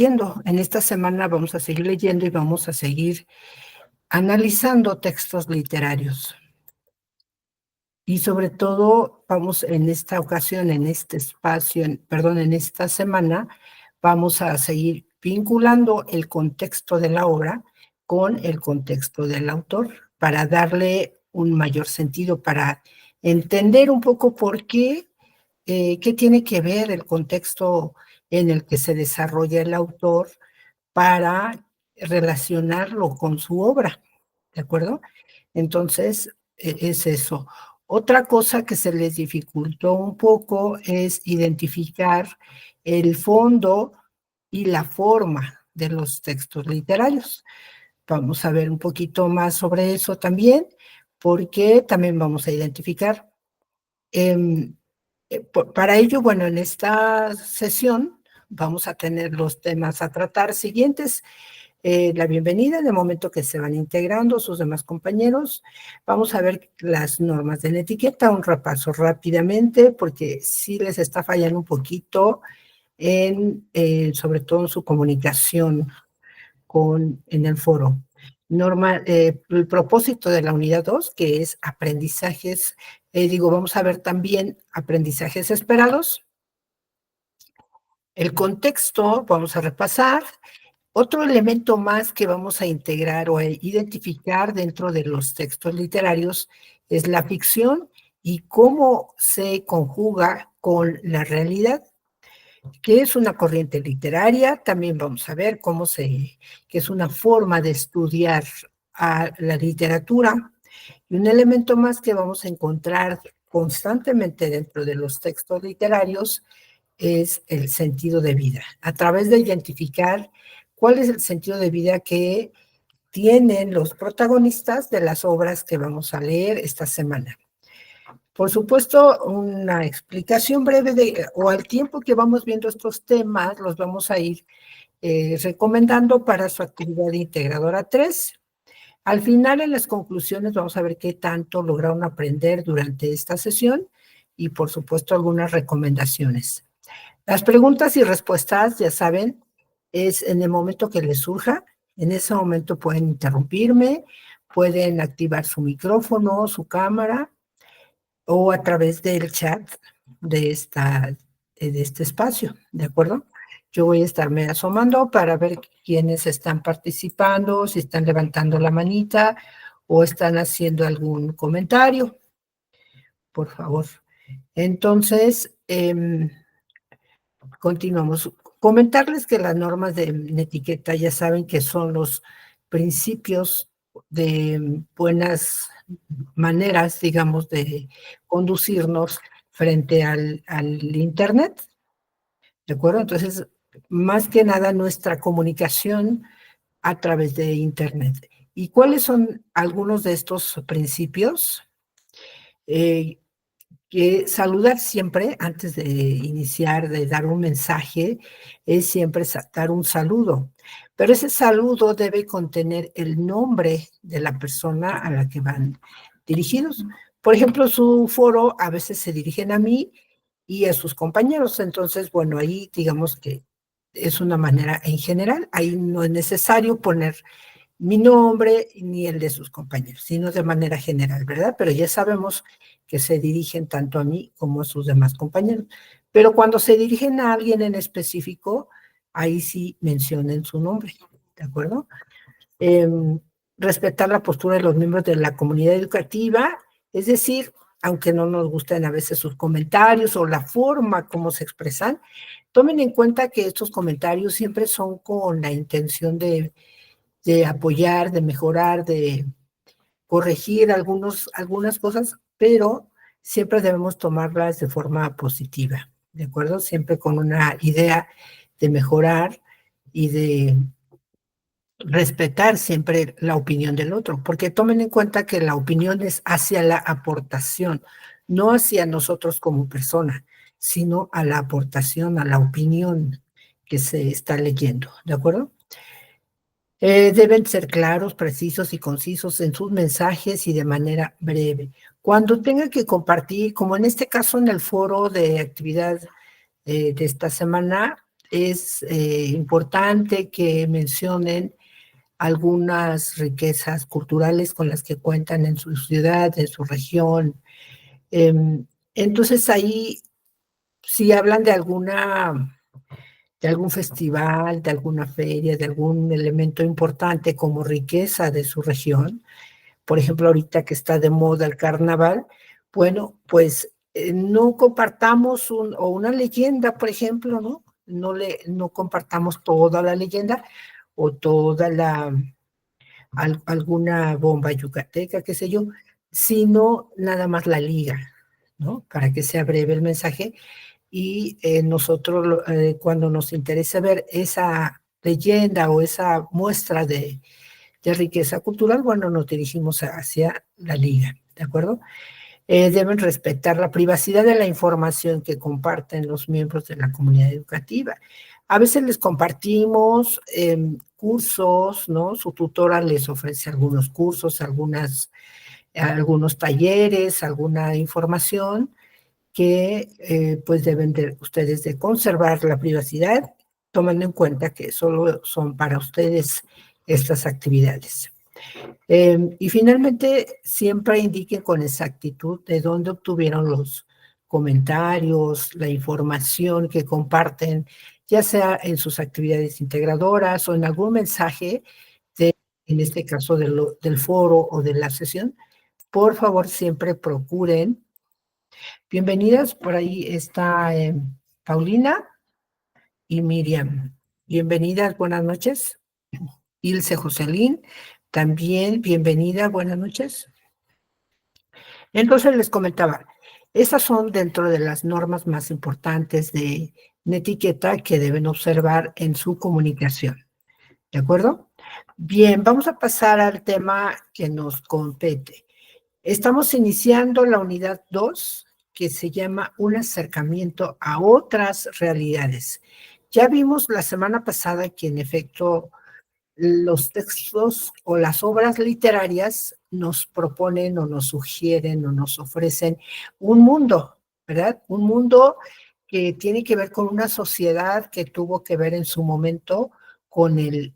leyendo. En esta semana vamos a seguir leyendo y vamos a seguir analizando textos literarios. Y sobre todo, vamos en esta ocasión, en este espacio, en esta semana, vamos a seguir vinculando el contexto de la obra con el contexto del autor para darle un mayor sentido, para entender un poco por qué, qué tiene que ver el contexto en el que se desarrolla el autor para relacionarlo con su obra, ¿de acuerdo? Entonces, es eso. Otra cosa que se les dificultó un poco es identificar el fondo y la forma de los textos literarios. Vamos a ver un poquito más sobre eso también, porque también vamos a identificar. Para ello, bueno, en esta sesión vamos a tener los temas a tratar siguientes. La bienvenida, de momento que se van integrando sus demás compañeros. Vamos a ver las normas de la etiqueta, un repaso rápidamente, porque sí les está fallando un poquito, sobre todo en su comunicación en el foro. El propósito de la unidad 2, que es aprendizajes, vamos a ver también aprendizajes esperados. El contexto, vamos a repasar. Otro elemento más que vamos a integrar o a identificar dentro de los textos literarios es la ficción y cómo se conjuga con la realidad. ¿Qué es una corriente literaria? También vamos a ver que es una forma de estudiar a la literatura. Y un elemento más que vamos a encontrar constantemente dentro de los textos literarios es el sentido de vida, a través de identificar cuál es el sentido de vida que tienen los protagonistas de las obras que vamos a leer esta semana. Por supuesto, una explicación breve o al tiempo que vamos viendo estos temas, los vamos a ir recomendando para su actividad integradora 3. Al final, en las conclusiones, vamos a ver qué tanto lograron aprender durante esta sesión y, por supuesto, algunas recomendaciones. Las preguntas y respuestas, ya saben, es en el momento que les surja. En ese momento pueden interrumpirme, pueden activar su micrófono, su cámara, o a través del chat de este espacio, ¿de acuerdo? Yo voy a estarme asomando para ver quiénes están participando, si están levantando la manita o están haciendo algún comentario, por favor. Entonces, continuamos. Comentarles que las normas de etiqueta ya saben que son los principios de buenas maneras, digamos, de conducirnos frente al Internet, ¿de acuerdo? Entonces, más que nada nuestra comunicación a través de Internet. ¿Y cuáles son algunos de estos principios? Que saludar siempre, antes de iniciar, de dar un mensaje, es siempre dar un saludo. Pero ese saludo debe contener el nombre de la persona a la que van dirigidos. Por ejemplo, su foro a veces se dirigen a mí y a sus compañeros. Entonces, bueno, ahí digamos que es una manera en general. Ahí no es necesario poner mi nombre ni el de sus compañeros, sino de manera general, ¿verdad? Pero ya sabemos que se dirigen tanto a mí como a sus demás compañeros. Pero cuando se dirigen a alguien en específico, ahí sí mencionen su nombre, ¿de acuerdo? Respetar la postura de los miembros de la comunidad educativa, es decir, aunque no nos gusten a veces sus comentarios o la forma como se expresan, tomen en cuenta que estos comentarios siempre son con la intención de apoyar, de mejorar, de corregir algunas cosas, pero siempre debemos tomarlas de forma positiva, ¿de acuerdo? Siempre con una idea de mejorar y de respetar siempre la opinión del otro, porque tomen en cuenta que la opinión es hacia la aportación, no hacia nosotros como persona, sino a la aportación, a la opinión que se está leyendo, ¿de acuerdo? Deben ser claros, precisos y concisos en sus mensajes y de manera breve. Cuando tengan que compartir, como en este caso en el foro de actividad de esta semana, es importante que mencionen algunas riquezas culturales con las que cuentan en su ciudad, en su región. Entonces ahí, si hablan de algún festival, de alguna feria, de algún elemento importante como riqueza de su región, por ejemplo, ahorita que está de moda el carnaval, bueno, pues no compartamos o una leyenda, por ejemplo, ¿no? No compartamos toda la leyenda o toda alguna bomba yucateca, qué sé yo, sino nada más la liga, ¿no? Para que sea breve el mensaje y nosotros cuando nos interesa ver esa leyenda o esa muestra de riqueza cultural, bueno, nos dirigimos hacia la liga, ¿de acuerdo? Deben respetar la privacidad de la información que comparten los miembros de la comunidad educativa. A veces les compartimos cursos, ¿no? Su tutora les ofrece algunos cursos, algunos talleres, alguna información que pues deben ustedes de conservar la privacidad, tomando en cuenta que solo son para ustedes estas actividades. Y finalmente, siempre indiquen con exactitud de dónde obtuvieron los comentarios, la información que comparten, ya sea en sus actividades integradoras o en algún mensaje, en este caso del foro o de la sesión. Por favor, siempre procuren. Bienvenidas, por ahí está Paulina y Miriam. Bienvenidas, buenas noches. Ilse Joselín, también bienvenida, buenas noches. Entonces les comentaba, esas son dentro de las normas más importantes de etiqueta que deben observar en su comunicación. ¿De acuerdo? Bien, vamos a pasar al tema que nos compete. Estamos iniciando la unidad 2, que se llama un acercamiento a otras realidades. Ya vimos la semana pasada que en efecto los textos o las obras literarias nos proponen o nos sugieren o nos ofrecen un mundo, ¿verdad? Un mundo que tiene que ver con una sociedad que tuvo que ver en su momento con el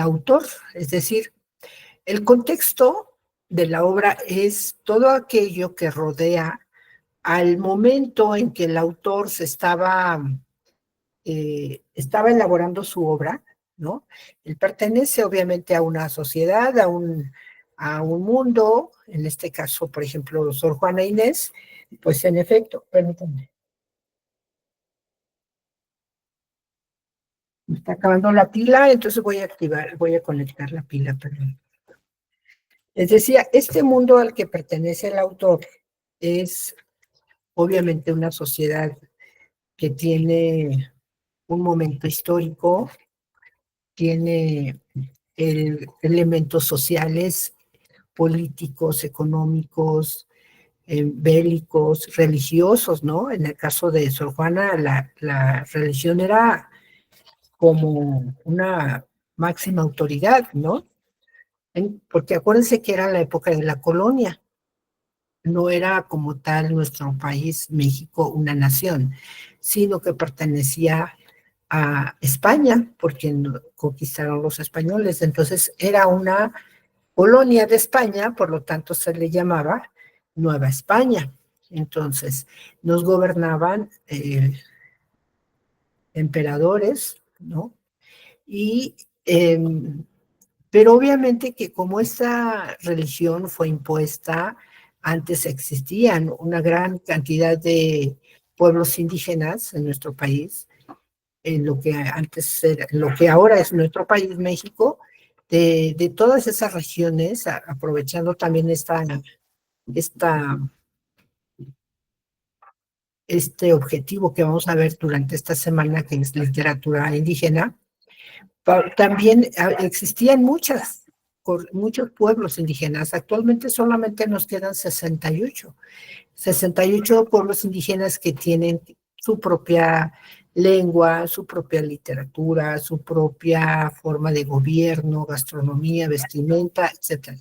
autor, es decir, el contexto de la obra es todo aquello que rodea al momento en que el autor estaba elaborando su obra, ¿no? Él pertenece obviamente a una sociedad, a un mundo, en este caso, por ejemplo, Sor Juana Inés, pues en efecto, permítanme, me está acabando la pila, entonces voy a conectar la pila, perdón. Les decía, este mundo al que pertenece el autor es obviamente una sociedad que tiene un momento histórico, tiene elementos sociales, políticos, económicos, bélicos, religiosos, ¿no? En el caso de Sor Juana, la religión era como una máxima autoridad, ¿no? Porque acuérdense que era la época de la colonia, no era como tal nuestro país, México, una nación, sino que pertenecía a España, porque conquistaron los españoles. Entonces era una colonia de España, por lo tanto se le llamaba Nueva España. Entonces nos gobernaban emperadores, ¿no? Y pero obviamente que como esta religión fue impuesta, antes existían una gran cantidad de pueblos indígenas en nuestro país, en lo que antes era, en lo que ahora es nuestro país, México, de todas esas regiones, aprovechando también esta, este objetivo que vamos a ver durante esta semana, que es literatura indígena. También existían muchos pueblos indígenas. Actualmente solamente nos quedan 68 pueblos indígenas que tienen su propia lengua, su propia literatura, su propia forma de gobierno, gastronomía, vestimenta, etcétera.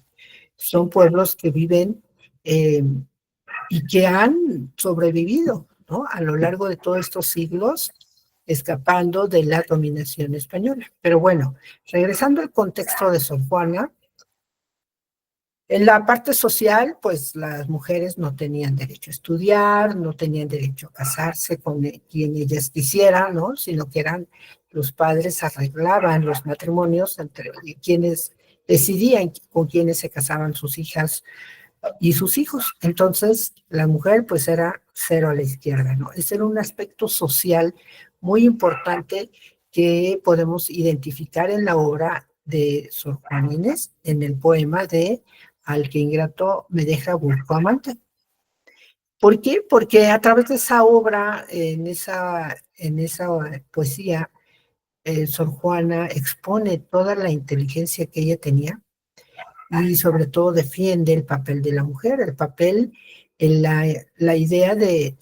Son pueblos que viven y que han sobrevivido, ¿no? A lo largo de todos estos siglos escapando de la dominación española. Pero bueno, regresando al contexto de Sor Juana, en la parte social, pues las mujeres no tenían derecho a estudiar, no tenían derecho a casarse con quien ellas quisieran, ¿no? Sino que eran los padres arreglaban los matrimonios entre quienes decidían con quienes se casaban sus hijas y sus hijos. Entonces, la mujer pues era cero a la izquierda, ¿no? Ese era un aspecto social muy importante que podemos identificar en la obra de Sor Juana Inés, en el poema de Al que ingrato me deja vulgo amante. ¿Por qué? Porque a través de esa obra, en esa poesía, Sor Juana expone toda la inteligencia que ella tenía y sobre todo defiende el papel de la mujer, el papel, la idea de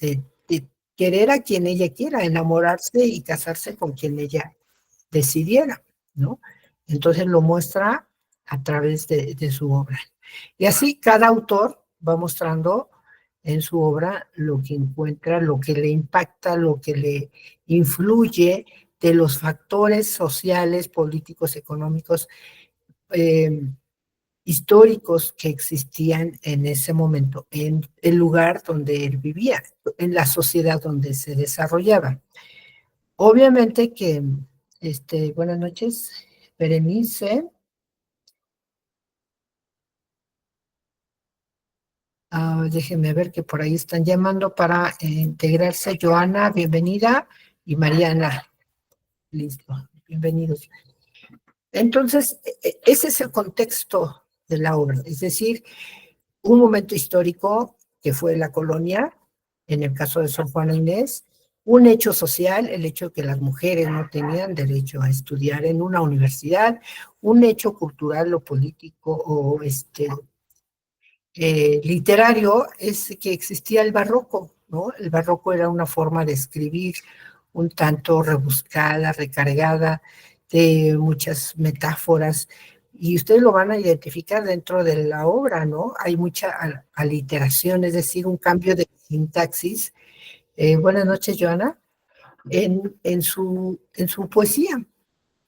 querer a quien ella quiera, enamorarse y casarse con quien ella decidiera, ¿no? Entonces lo muestra a través de su obra. Y así cada autor va mostrando en su obra lo que encuentra, lo que le impacta, lo que le influye de los factores sociales, políticos, económicos, eh, históricos que existían en ese momento, en el lugar donde él vivía, en la sociedad donde se desarrollaba. Obviamente que, buenas noches, Berenice. Déjenme ver que por ahí están llamando para integrarse. Joana, bienvenida, y Mariana, listo, bienvenidos. Entonces, ese es el contexto de la obra, es decir, un momento histórico que fue la colonia, en el caso de Sor Juana Inés, un hecho social, el hecho de que las mujeres no tenían derecho a estudiar en una universidad, un hecho cultural o político o literario es que existía el barroco, ¿no? El barroco era una forma de escribir un tanto rebuscada, recargada de muchas metáforas, y ustedes lo van a identificar dentro de la obra, ¿no? Hay mucha aliteración, es decir, un cambio de sintaxis. Buenas noches, Joana, en su poesía.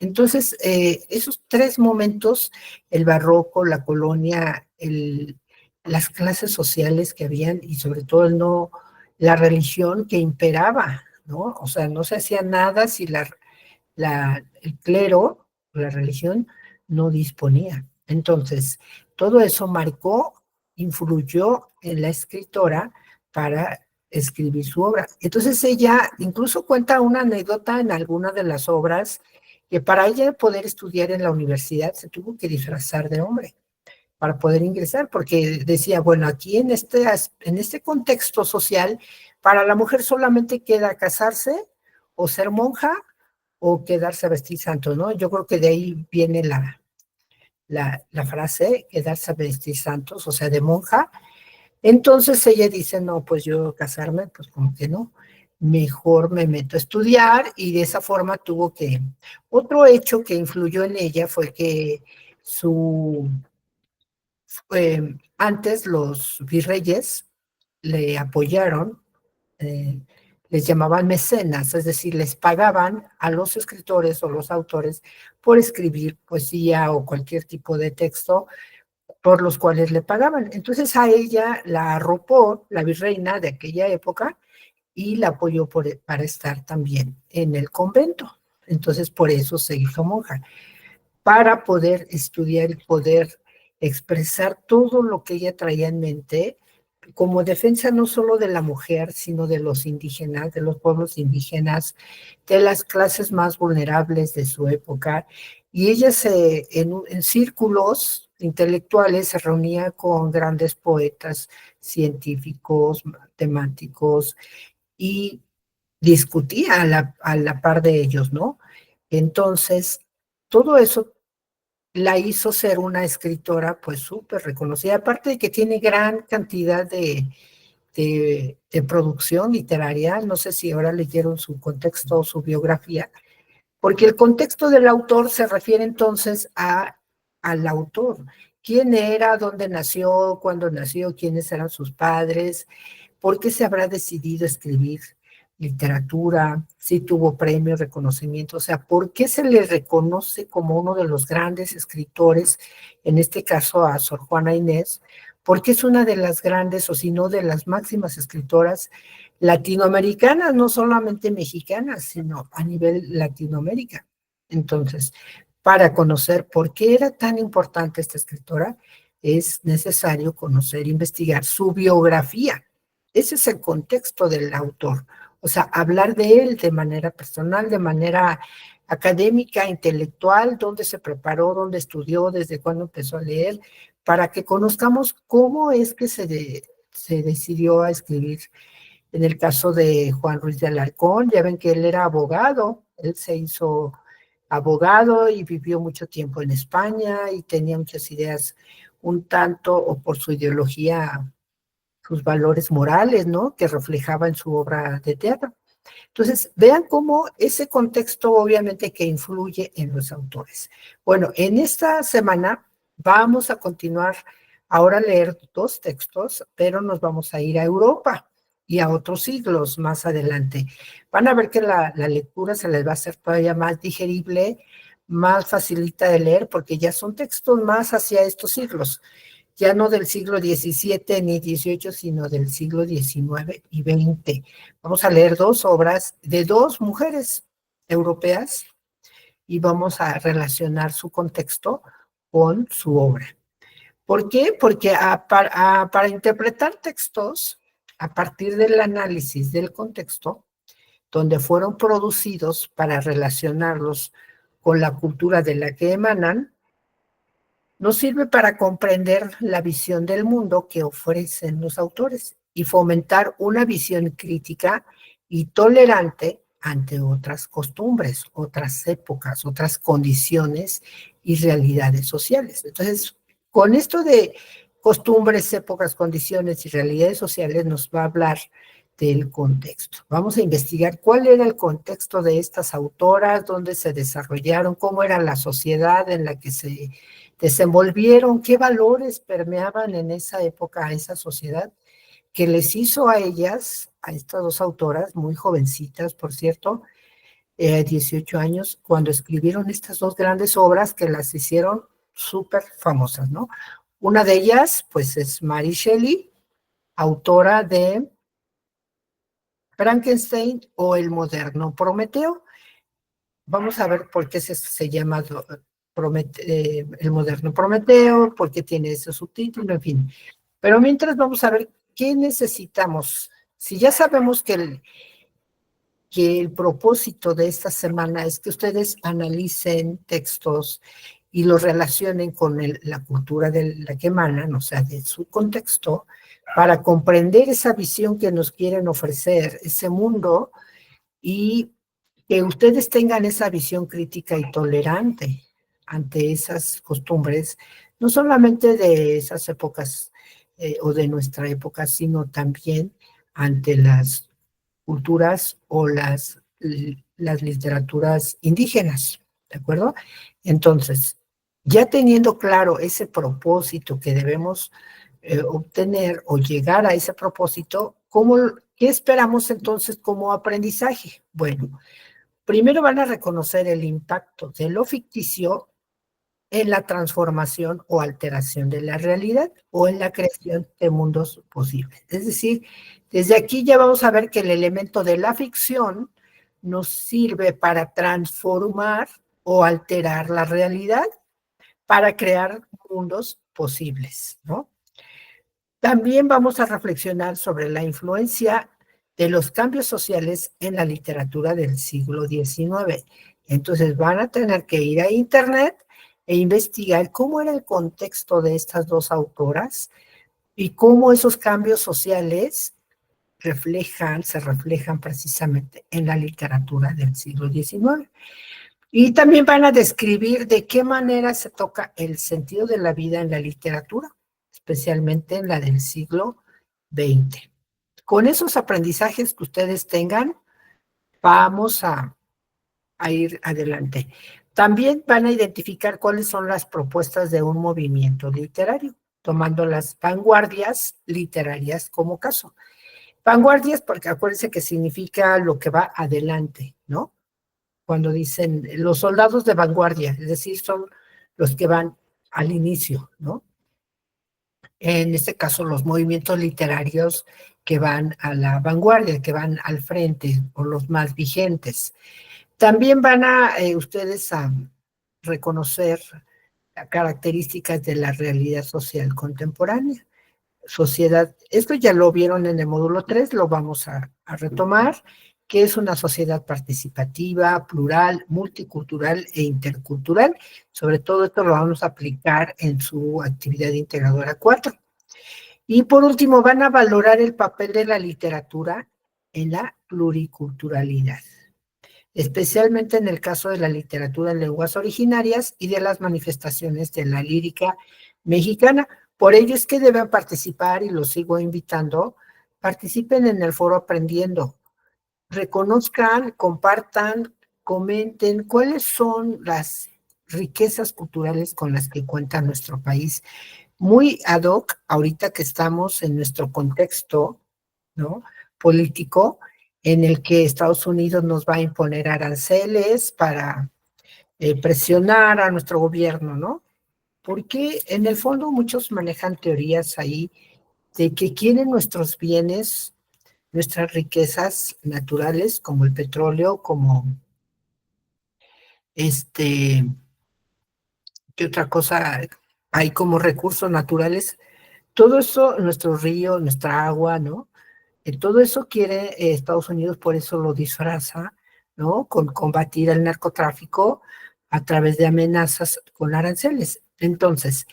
Entonces, esos tres momentos, el barroco, la colonia, las clases sociales que habían y sobre todo la religión que imperaba, ¿no? O sea, no se hacía nada si el clero, la religión, no disponía. Entonces, todo eso marcó, influyó en la escritora para escribir su obra. Entonces ella incluso cuenta una anécdota en alguna de las obras que para ella poder estudiar en la universidad se tuvo que disfrazar de hombre para poder ingresar, porque decía, bueno, aquí en este contexto social, para la mujer solamente queda casarse o ser monja o quedarse a vestir santo, ¿no? Yo creo que de ahí viene la frase, quedarse a vestir santos, o sea, de monja. Entonces ella dice, no, pues yo casarme, pues como que no, mejor me meto a estudiar y de esa forma tuvo que... Otro hecho que influyó en ella fue que antes los virreyes le apoyaron, eh, les llamaban mecenas, es decir, les pagaban a los escritores o los autores por escribir poesía o cualquier tipo de texto por los cuales le pagaban. Entonces a ella la arropó la virreina de aquella época y la apoyó para estar también en el convento. Entonces por eso se hizo monja, para poder estudiar y poder expresar todo lo que ella traía en mente como defensa no solo de la mujer, sino de los indígenas, de los pueblos indígenas, de las clases más vulnerables de su época. Y ella en círculos intelectuales se reunía con grandes poetas, científicos, matemáticos, y discutía a la par de ellos, ¿no? Entonces, todo eso la hizo ser una escritora pues súper reconocida, aparte de que tiene gran cantidad de producción literaria. No sé si ahora leyeron su contexto o su biografía, porque el contexto del autor se refiere entonces al autor. ¿Quién era? ¿Dónde nació? ¿Cuándo nació? ¿Quiénes eran sus padres? ¿Por qué se habrá decidido escribir literatura, sí tuvo premios, reconocimiento, o sea, ¿por qué se le reconoce como uno de los grandes escritores, en este caso a Sor Juana Inés? Porque es una de las grandes, o si no de las máximas escritoras latinoamericanas, no solamente mexicanas, sino a nivel Latinoamérica. Entonces, para conocer por qué era tan importante esta escritora, es necesario conocer, investigar su biografía. Ese es el contexto del autor. O sea, hablar de él de manera personal, de manera académica, intelectual, dónde se preparó, dónde estudió, desde cuándo empezó a leer, para que conozcamos cómo es que se decidió a escribir. En el caso de Juan Ruiz de Alarcón, ya ven que él era abogado, él se hizo abogado y vivió mucho tiempo en España y tenía muchas ideas un tanto, o por su ideología, sus valores morales, ¿no? Que reflejaba en su obra de teatro. Entonces, vean cómo ese contexto obviamente que influye en los autores. Bueno, en esta semana vamos a continuar ahora a leer dos textos, pero nos vamos a ir a Europa y a otros siglos más adelante. Van a ver que la lectura se les va a hacer todavía más digerible, más facilita de leer, porque ya son textos más hacia estos siglos, ya no del siglo XVII ni XVIII, sino del siglo XIX y XX. Vamos a leer dos obras de dos mujeres europeas y vamos a relacionar su contexto con su obra. ¿Por qué? Porque para interpretar textos, a partir del análisis del contexto, donde fueron producidos para relacionarlos con la cultura de la que emanan, nos sirve para comprender la visión del mundo que ofrecen los autores y fomentar una visión crítica y tolerante ante otras costumbres, otras épocas, otras condiciones y realidades sociales. Entonces, con esto de costumbres, épocas, condiciones y realidades sociales nos va a hablar del contexto. Vamos a investigar cuál era el contexto de estas autoras, dónde se desarrollaron, cómo era la sociedad en la que se desenvolvieron, qué valores permeaban en esa época a esa sociedad, que les hizo a ellas, a estas dos autoras, muy jovencitas, por cierto, 18 años, cuando escribieron estas dos grandes obras que las hicieron súper famosas, ¿no? Una de ellas, pues, es Mary Shelley, autora de Frankenstein o El moderno Prometeo. Vamos a ver por qué se llama El moderno Prometeo, por qué tiene ese subtítulo, en fin. Pero mientras vamos a ver qué necesitamos. Si ya sabemos que el propósito de esta semana es que ustedes analicen textos y los relacionen con la cultura de la que emanan, o sea, de su contexto, para comprender esa visión que nos quieren ofrecer, ese mundo, y que ustedes tengan esa visión crítica y tolerante ante esas costumbres, no solamente de esas épocas o de nuestra época, sino también ante las culturas o las literaturas indígenas, ¿de acuerdo? Entonces, ya teniendo claro ese propósito que debemos obtener o llegar a ese propósito, ¿qué esperamos entonces como aprendizaje? Bueno, primero van a reconocer el impacto de lo ficticio en la transformación o alteración de la realidad o en la creación de mundos posibles. Es decir, desde aquí ya vamos a ver que el elemento de la ficción nos sirve para transformar o alterar la realidad para crear mundos posibles, ¿no? También vamos a reflexionar sobre la influencia de los cambios sociales en la literatura del siglo XIX. Entonces van a tener que ir a Internet e investigar cómo era el contexto de estas dos autoras y cómo esos cambios sociales se reflejan precisamente en la literatura del siglo XIX. Y también van a describir de qué manera se toca el sentido de la vida en la literatura, especialmente en la del siglo XX. Con esos aprendizajes que ustedes tengan, vamos a ir adelante. También van a identificar cuáles son las propuestas de un movimiento literario, tomando las vanguardias literarias como caso. Vanguardias, porque acuérdense que significa lo que va adelante, ¿no? Cuando dicen los soldados de vanguardia, es decir, son los que van al inicio, ¿no? En este caso, los movimientos literarios que van a la vanguardia, que van al frente, o los más vigentes. También van a ustedes a reconocer características de la realidad social contemporánea. Sociedad, esto ya lo vieron en el módulo 3, lo vamos a retomar, que es una sociedad participativa, plural, multicultural e intercultural. Sobre todo esto lo vamos a aplicar en su actividad integradora 4. Y por último, van a valorar el papel de la literatura en la pluriculturalidad, especialmente en el caso de la literatura en lenguas originarias y de las manifestaciones de la lírica mexicana. Por ello es que deben participar, y los sigo invitando, participen en el foro Aprendiendo, reconozcan, compartan, comenten cuáles son las riquezas culturales con las que cuenta nuestro país. Muy ad hoc, ahorita que estamos en nuestro contexto, ¿no?, político, en el que Estados Unidos nos va a imponer aranceles para presionar a nuestro gobierno, ¿no? Porque en el fondo muchos manejan teorías ahí de que quieren nuestros bienes, nuestras riquezas naturales, como el petróleo, como este, ¿qué otra cosa hay como recursos naturales? Todo eso, nuestros ríos, nuestra agua, ¿no? Todo eso quiere Estados Unidos, por eso lo disfraza, ¿no? Con combatir el narcotráfico a través de amenazas con aranceles. Entonces,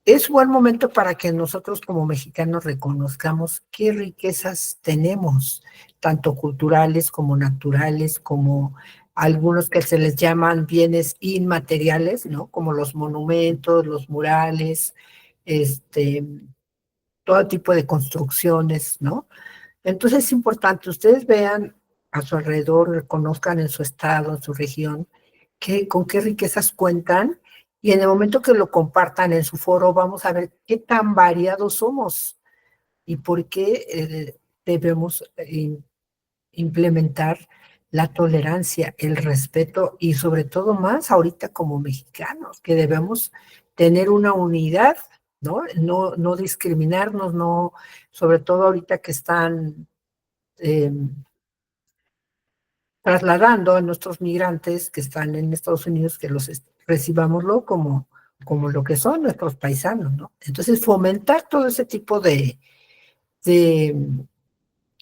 es buen momento para que nosotros como mexicanos reconozcamos qué riquezas tenemos, tanto culturales como naturales, como algunos que se les llaman bienes inmateriales, ¿no? Como los monumentos, los murales, este, todo tipo de construcciones, ¿no? Entonces es importante, ustedes vean a su alrededor, reconozcan en su estado, en su región, con qué riquezas cuentan, y en el momento que lo compartan en su foro, vamos a ver qué tan variados somos y por qué debemos implementar la tolerancia, el respeto y sobre todo más ahorita como mexicanos, que debemos tener una unidad, ¿no? No discriminarnos, no, sobre todo ahorita que están eh, trasladando a nuestros migrantes que están en Estados Unidos, que los recibámoslo como lo que son nuestros paisanos, ¿no? Entonces, fomentar todo ese tipo de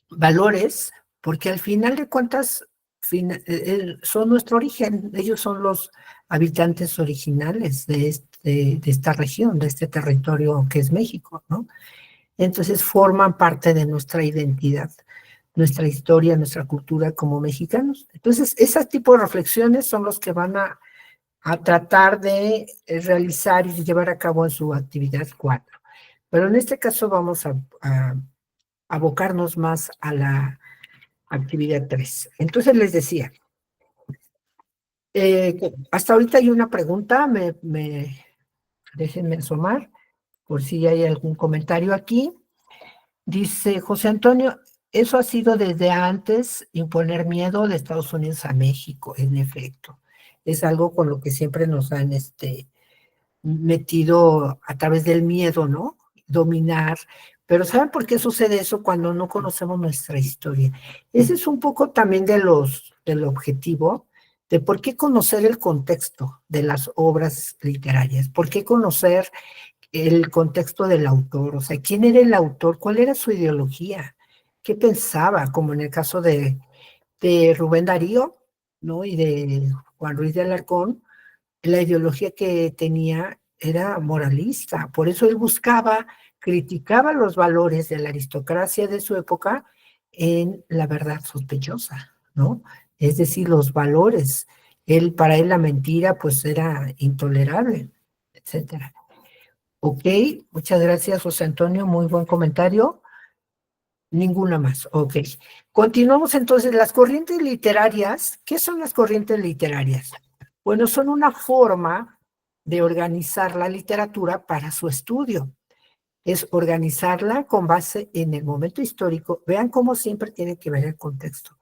valores, porque al final de cuentas son nuestro origen, ellos son los habitantes originales de esta región, de este territorio que es México, ¿no? Entonces forman parte de nuestra identidad, nuestra historia, nuestra cultura como mexicanos. Entonces, ese tipo de reflexiones son los que van a tratar de realizar y llevar a cabo en su actividad 4. Pero en este caso vamos a abocarnos más a la actividad 3. Entonces les decía, hasta ahorita hay una pregunta, déjenme asomar por si hay algún comentario aquí. Dice José Antonio, eso ha sido desde antes imponer miedo de Estados Unidos a México, en efecto. Es algo con lo que siempre nos han metido a través del miedo, ¿no? Dominar. Pero ¿saben por qué sucede eso cuando no conocemos nuestra historia? Ese es un poco también del objetivo, de por qué conocer el contexto de las obras literarias, por qué conocer el contexto del autor, o sea, quién era el autor, cuál era su ideología, qué pensaba, como en el caso de Rubén Darío, ¿no? Y de Juan Ruiz de Alarcón, la ideología que tenía era moralista, por eso él buscaba, criticaba los valores de la aristocracia de su época en la verdad sospechosa, ¿no? Es decir, los valores. Para él la mentira pues era intolerable, etcétera. Ok, muchas gracias, José Antonio, muy buen comentario. Ninguna más, ok. Continuamos entonces, las corrientes literarias. ¿Qué son las corrientes literarias? Bueno, son una forma de organizar la literatura para su estudio. es organizarla con base en el momento histórico. Vean cómo siempre tiene que ver el contexto.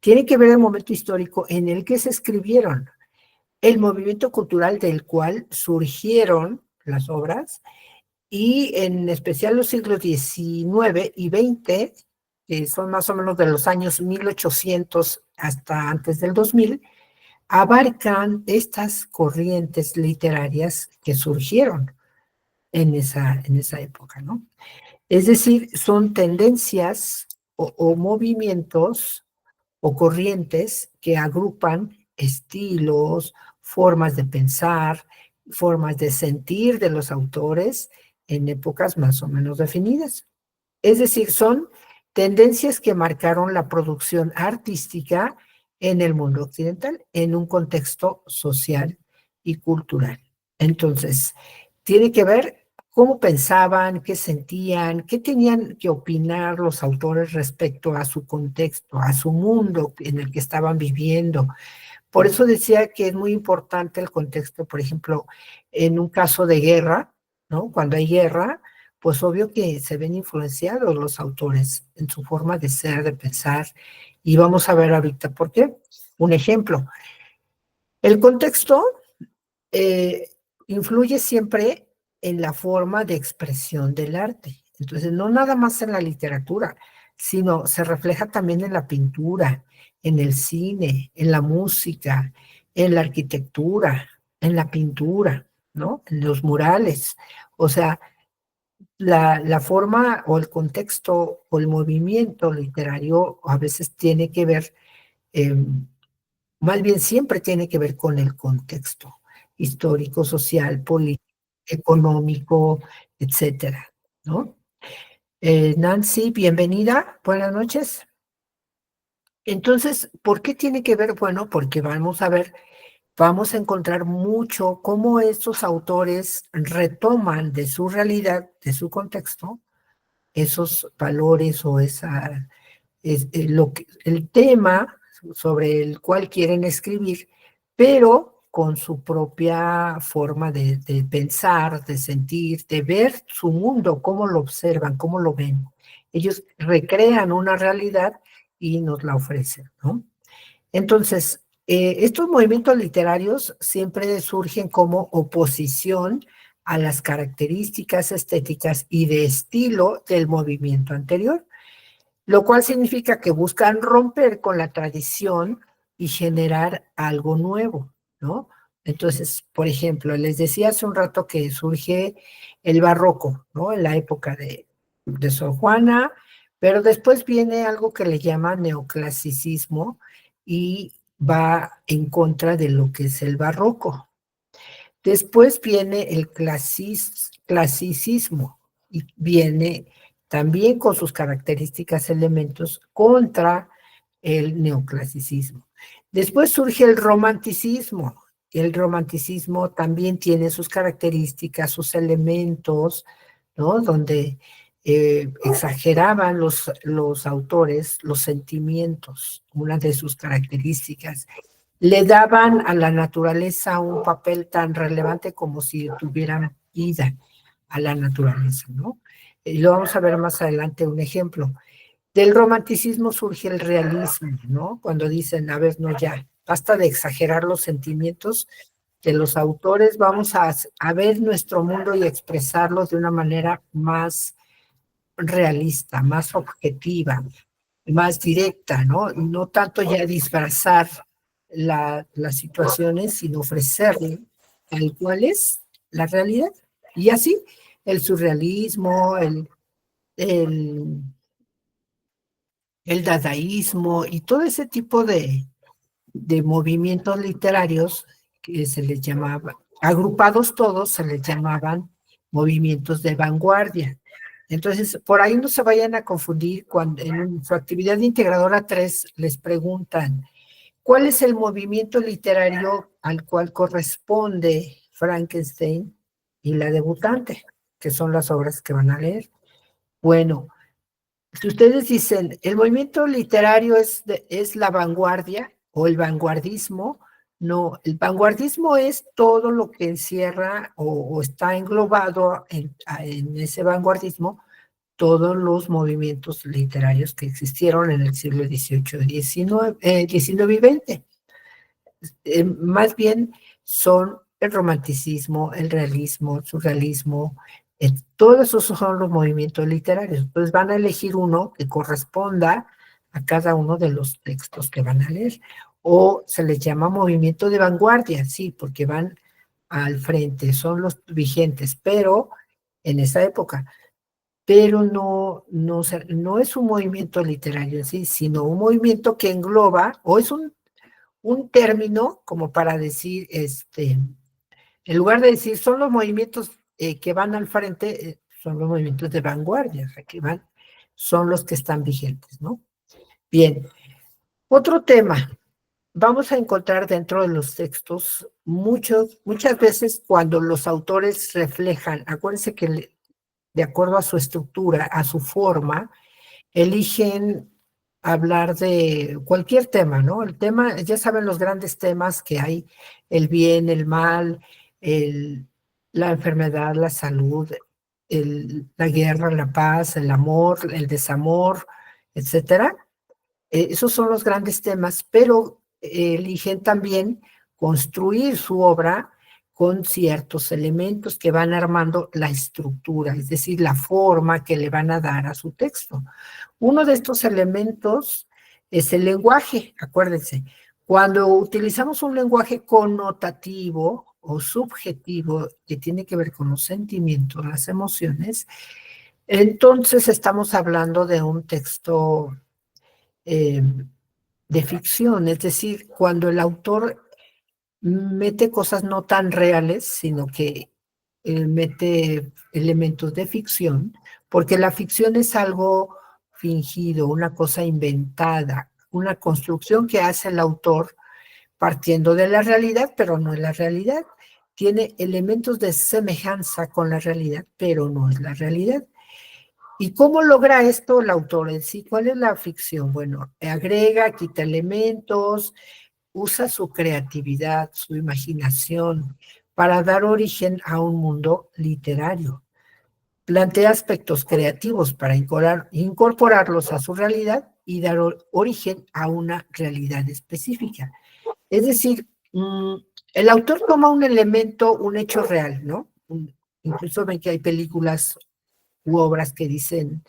Tiene que ver el momento histórico en el que se escribieron, el movimiento cultural del cual surgieron las obras, y en especial los siglos XIX y XX, que son más o menos de los años 1800 hasta antes del 2000, abarcan estas corrientes literarias que surgieron en esa época, ¿no? Es decir, son tendencias o movimientos o corrientes que agrupan estilos, formas de pensar, formas de sentir de los autores en épocas más o menos definidas. Es decir, son tendencias que marcaron la producción artística en el mundo occidental, en un contexto social y cultural. Entonces, tiene que ver cómo pensaban, qué sentían, qué tenían que opinar los autores respecto a su contexto, a su mundo en el que estaban viviendo. Por eso decía que es muy importante el contexto, por ejemplo, en un caso de guerra, ¿no? Cuando hay guerra, pues obvio que se ven influenciados los autores en su forma de ser, de pensar, y vamos a ver ahorita por qué. Un ejemplo, el contexto eh, influye siempre en la forma de expresión del arte. Entonces, no nada más en la literatura, sino se refleja también en la pintura, en el cine, en la música, en la arquitectura, en la pintura, ¿no? En los murales. O sea, la forma o el contexto o el movimiento literario a veces tiene que ver, eh, más bien siempre tiene que ver con el contexto histórico, social, político, económico, etcétera, ¿no? Nancy, bienvenida, buenas noches. Entonces, ¿por qué tiene que ver? Bueno, porque vamos a ver, vamos a encontrar mucho cómo estos autores retoman de su realidad, de su contexto, esos valores o esa el tema sobre el cual quieren escribir, pero con su propia forma de pensar, de sentir, de ver su mundo, cómo lo observan, cómo lo ven. Ellos recrean una realidad y nos la ofrecen, ¿no? Entonces, estos movimientos literarios siempre surgen como oposición a las características estéticas y de estilo del movimiento anterior, lo cual significa que buscan romper con la tradición y generar algo nuevo, ¿no? Entonces, por ejemplo, les decía hace un rato que surge el barroco, ¿no? En la época de Sor Juana, pero después viene algo que le llaman neoclasicismo y va en contra de lo que es el barroco. Después viene el clasicismo y viene también con sus características, elementos contra el neoclasicismo. Después surge el romanticismo. El romanticismo también tiene sus características, sus elementos, ¿no? Donde exageraban los autores los sentimientos, una de sus características, le daban a la naturaleza un papel tan relevante como si tuvieran vida a la naturaleza, ¿no? Y lo vamos a ver más adelante un ejemplo. Del romanticismo surge el realismo, ¿no? Cuando dicen, a ver, no, ya, basta de exagerar los sentimientos de los autores, vamos a ver nuestro mundo y expresarlo de una manera más realista, más objetiva, más directa, ¿no? No tanto ya disfrazar las situaciones, sino ofrecerle tal cual es la realidad. Y así, el surrealismo, el, el dadaísmo y todo ese tipo de movimientos literarios que se les llamaba, agrupados todos, se les llamaban movimientos de vanguardia. Entonces, por ahí no se vayan a confundir cuando en su actividad integradora 3 les preguntan, ¿cuál es el movimiento literario al cual corresponde Frankenstein y la debutante? Que son las obras que van a leer. Bueno, si ustedes dicen, el movimiento literario es la vanguardia o el vanguardismo, No, el vanguardismo es todo lo que encierra o está englobado en ese vanguardismo, todos los movimientos literarios que existieron en el siglo XVIII, XIX y XX. Más bien son el romanticismo, el realismo, el surrealismo, todos esos son los movimientos literarios. Entonces van a elegir uno que corresponda a cada uno de los textos que van a leer. O se les llama movimiento de vanguardia, sí, porque van al frente, son los vigentes, pero en esa época. Pero no es un movimiento literario en sí, sino un movimiento que engloba, o es un término como para decir, en lugar de decir son los movimientos que van al frente, son los movimientos de vanguardia, o sea, son los que están vigentes, ¿no? Bien, otro tema. Vamos a encontrar dentro de los textos muchas veces cuando los autores reflejan, acuérdense que de acuerdo a su estructura, a su forma, eligen hablar de cualquier tema, ¿no? El tema, ya saben los grandes temas que hay, el bien, el mal, el, la enfermedad, la salud, la guerra, la paz, el amor, el desamor, etcétera. Esos son los grandes temas, pero eligen también construir su obra con ciertos elementos que van armando la estructura, es decir, la forma que le van a dar a su texto. Uno de estos elementos es el lenguaje, acuérdense. Cuando utilizamos un lenguaje connotativo o subjetivo que tiene que ver con los sentimientos, las emociones, entonces estamos hablando de un texto eh, de ficción, es decir, cuando el autor mete cosas no tan reales, sino que mete elementos de ficción, porque la ficción es algo fingido, una cosa inventada, una construcción que hace el autor partiendo de la realidad, pero no es la realidad. Tiene elementos de semejanza con la realidad, pero no es la realidad. ¿Y cómo logra esto el autor en sí? ¿Cuál es la ficción? Bueno, agrega, quita elementos, usa su creatividad, su imaginación para dar origen a un mundo literario. Plantea aspectos creativos para incorporarlos a su realidad y dar origen a una realidad específica. Es decir, el autor toma un elemento, un hecho real, ¿no? Incluso ven que hay películas u obras que dicen,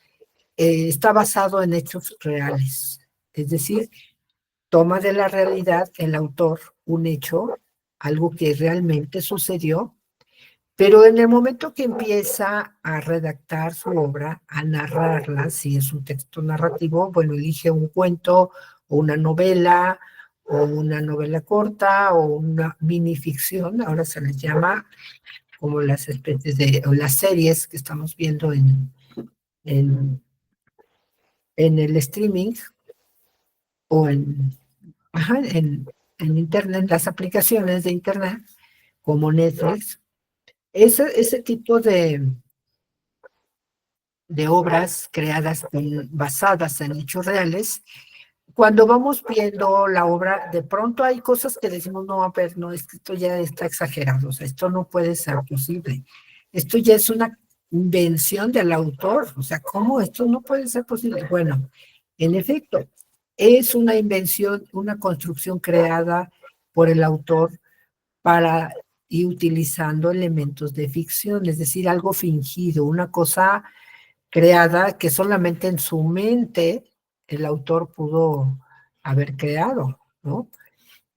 está basado en hechos reales. Es decir, toma de la realidad el autor un hecho, algo que realmente sucedió, pero en el momento que empieza a redactar su obra, a narrarla, si es un texto narrativo, bueno, elige un cuento o una novela corta o una minificción, ahora se les llama como las especies o las series que estamos viendo en, en el streaming o ajá, en Internet, las aplicaciones de Internet, como Netflix, ese tipo de obras creadas basadas en hechos reales, cuando vamos viendo la obra, de pronto hay cosas que decimos, no, a ver, no, esto ya está exagerado, o sea, esto no puede ser posible. Esto ya es una invención del autor, o sea, ¿cómo esto no puede ser posible? Bueno, en efecto, es una invención, una construcción creada por el autor para y utilizando elementos de ficción, es decir, algo fingido, una cosa creada que solamente en su mente el autor pudo haber creado, ¿no?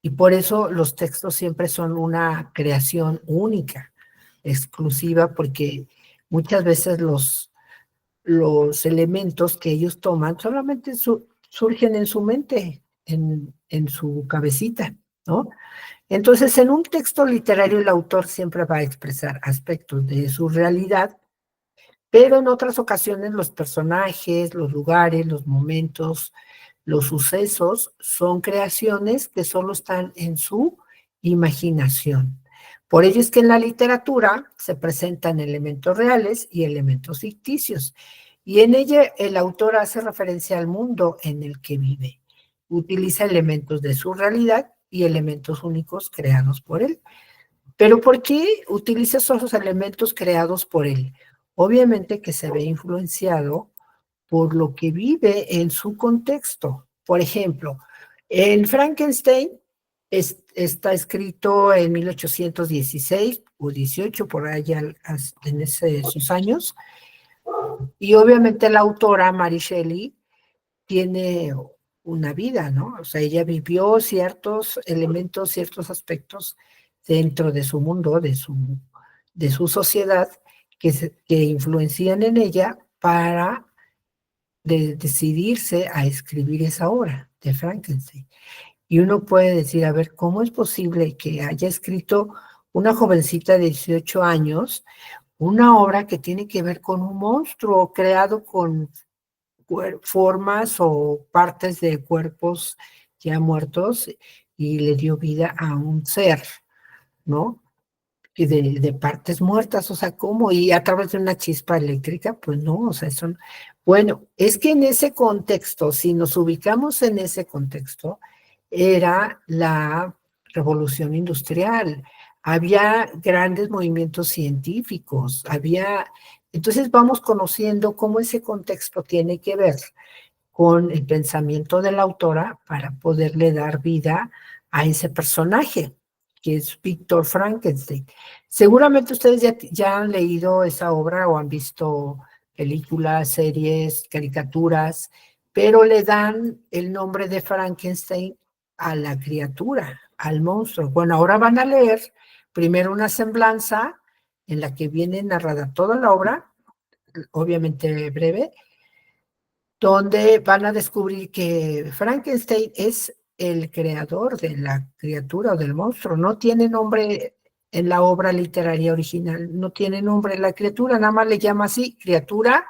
Y por eso los textos siempre son una creación única, exclusiva, porque muchas veces los elementos que ellos toman solamente surgen en su mente, en su cabecita, ¿no? Entonces, en un texto literario el autor siempre va a expresar aspectos de su realidad, pero en otras ocasiones los personajes, los lugares, los momentos, los sucesos son creaciones que solo están en su imaginación. Por ello es que en la literatura se presentan elementos reales y elementos ficticios, y en ella el autor hace referencia al mundo en el que vive. Utiliza elementos de su realidad y elementos únicos creados por él. Pero ¿por qué utiliza esos elementos creados por él? Obviamente que se ve influenciado por lo que vive en su contexto. Por ejemplo, el Frankenstein está escrito en 1816 o 18, por allá en esos años, y obviamente la autora Mary Shelley tiene una vida, ¿no? O sea, ella vivió ciertos elementos, ciertos aspectos dentro de su mundo, de su sociedad, que influencian en ella para decidirse a escribir esa obra de Frankenstein. Y uno puede decir, a ver, ¿cómo es posible que haya escrito una jovencita de 18 años una obra que tiene que ver con un monstruo creado con formas o partes de cuerpos ya muertos y le dio vida a un ser, ¿no? Y de partes muertas, o sea, ¿cómo? Y a través de una chispa eléctrica, pues no, o sea, son... Bueno, es que en ese contexto, si nos ubicamos en ese contexto, era la revolución industrial, había grandes movimientos científicos, había... Entonces vamos conociendo cómo ese contexto tiene que ver con el pensamiento de la autora para poderle dar vida a ese personaje, que es Víctor Frankenstein. Seguramente ustedes ya han leído esa obra o han visto películas, series, caricaturas, pero le dan el nombre de Frankenstein a la criatura, al monstruo. Bueno, ahora van a leer primero una semblanza en la que viene narrada toda la obra, obviamente breve, donde van a descubrir que Frankenstein es el creador de la criatura o del monstruo. No tiene nombre en la obra literaria original, no tiene nombre la criatura, nada más le llama así, criatura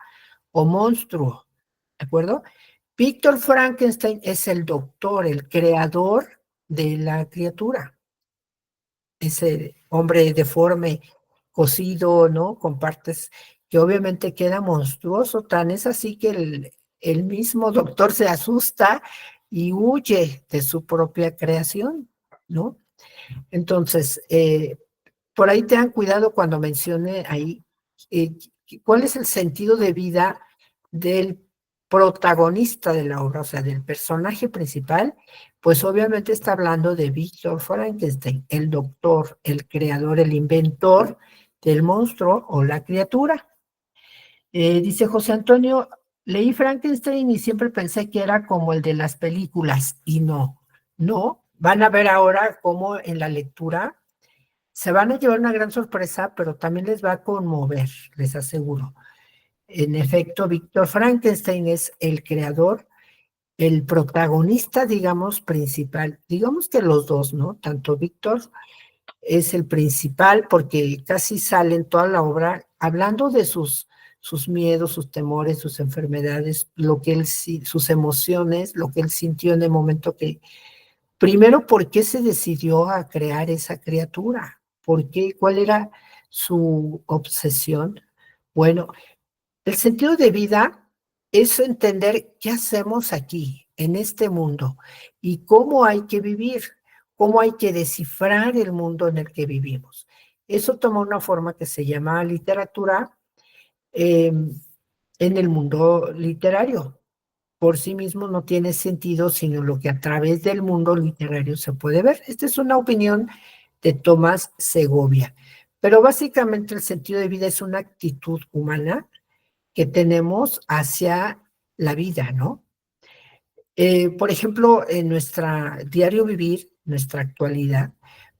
o monstruo, ¿de acuerdo? Víctor Frankenstein es el doctor, el creador de la criatura, ese hombre deforme, cocido, ¿no? Con partes que obviamente queda monstruoso, tan es así que el mismo doctor se asusta y huye de su propia creación, ¿no? Entonces, por ahí tengan cuidado cuando mencione ahí eh, cuál es el sentido de vida del protagonista de la obra, o sea, del personaje principal, pues obviamente está hablando de Víctor Frankenstein, el doctor, el creador, el inventor del monstruo o la criatura. Dice José Antonio, leí Frankenstein y siempre pensé que era como el de las películas, y no, no, van a ver ahora cómo en la lectura se van a llevar una gran sorpresa, pero también les va a conmover, les aseguro. En efecto, Víctor Frankenstein es el creador, el protagonista, digamos, principal. Digamos que los dos, ¿no? Tanto Víctor es el principal porque casi sale en toda la obra hablando de sus miedos, sus temores, sus enfermedades, lo que él, sus emociones, lo que él sintió en el momento que, primero, ¿por qué se decidió a crear esa criatura? ¿Por qué? ¿Cuál era su obsesión? Bueno, el sentido de vida es entender qué hacemos aquí, en este mundo, y cómo hay que vivir, cómo hay que descifrar el mundo en el que vivimos. Eso toma una forma que se llama literatura en el mundo literario. Por sí mismo no tiene sentido, sino lo que a través del mundo literario se puede ver. Esta es una opinión de Tomás Segovia. Pero básicamente el sentido de vida es una actitud humana que tenemos hacia la vida, ¿no? Por ejemplo, en nuestra diario vivir, nuestra actualidad,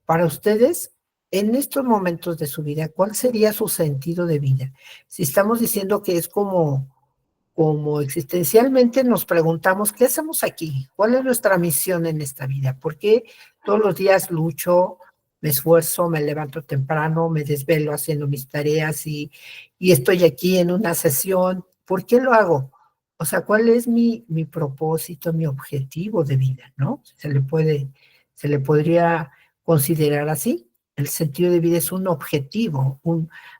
para ustedes, en estos momentos de su vida, ¿cuál sería su sentido de vida? Si estamos diciendo que es como existencialmente nos preguntamos, ¿qué hacemos aquí? ¿Cuál es nuestra misión en esta vida? ¿Por qué todos los días lucho, me esfuerzo, me levanto temprano, me desvelo haciendo mis tareas y estoy aquí en una sesión? ¿Por qué lo hago? O sea, ¿cuál es mi propósito, mi objetivo de vida, ¿no? Se le podría considerar así. El sentido de vida es un objetivo,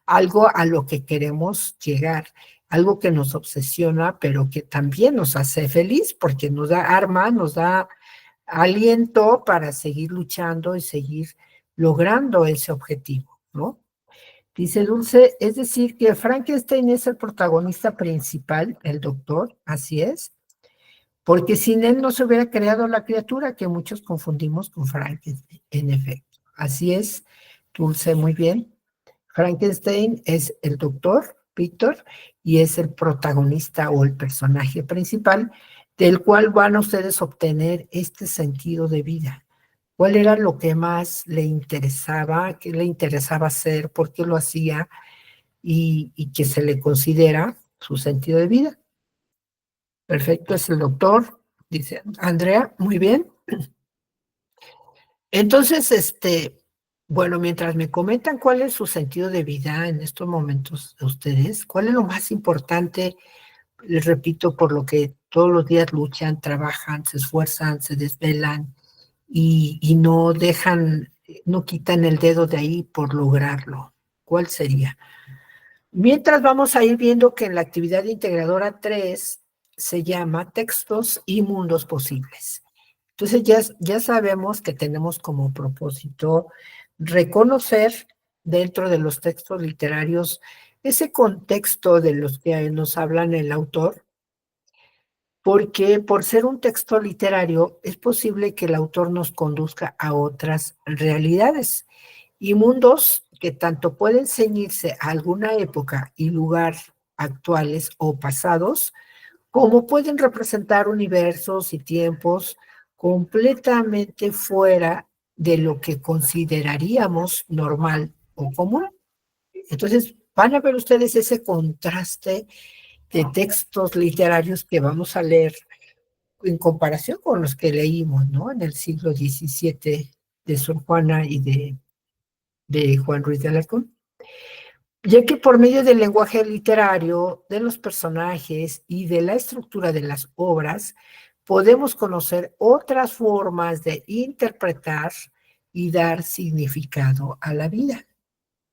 algo a lo que queremos llegar, algo que nos obsesiona, pero que también nos hace feliz porque nos da arma, nos da aliento para seguir luchando y seguir logrando ese objetivo, ¿no? Dice Dulce, es decir, que Frankenstein es el protagonista principal, el doctor, así es, porque sin él no se hubiera creado la criatura que muchos confundimos con Frankenstein, en efecto. Así es, Dulce, muy bien. Frankenstein es el doctor, Víctor, y es el protagonista o el personaje principal del cual van a ustedes obtener este sentido de vida. ¿Cuál era lo que más le interesaba? ¿Qué le interesaba hacer? ¿Por qué lo hacía? Y que se le considera su sentido de vida. Perfecto, es el doctor, dice Andrea, muy bien. Entonces, bueno, mientras me comentan cuál es su sentido de vida en estos momentos de ustedes, cuál es lo más importante, les repito, por lo que todos los días luchan, trabajan, se esfuerzan, se desvelan y no dejan, no quitan el dedo de ahí por lograrlo. ¿Cuál sería? Mientras vamos a ir viendo que en la actividad integradora 3 se llama Textos y Mundos Posibles. Entonces ya sabemos que tenemos como propósito reconocer dentro de los textos literarios ese contexto de los que nos hablan el autor, porque por ser un texto literario es posible que el autor nos conduzca a otras realidades y mundos que tanto pueden ceñirse a alguna época y lugar actuales o pasados, como pueden representar universos y tiempos completamente fuera de lo que consideraríamos normal o común. Entonces, van a ver ustedes ese contraste de textos literarios que vamos a leer en comparación con los que leímos, ¿no? En el siglo XVII de Sor Juana y de Juan Ruiz de Alarcón, ya que por medio del lenguaje literario, de los personajes y de la estructura de las obras, podemos conocer otras formas de interpretar y dar significado a la vida.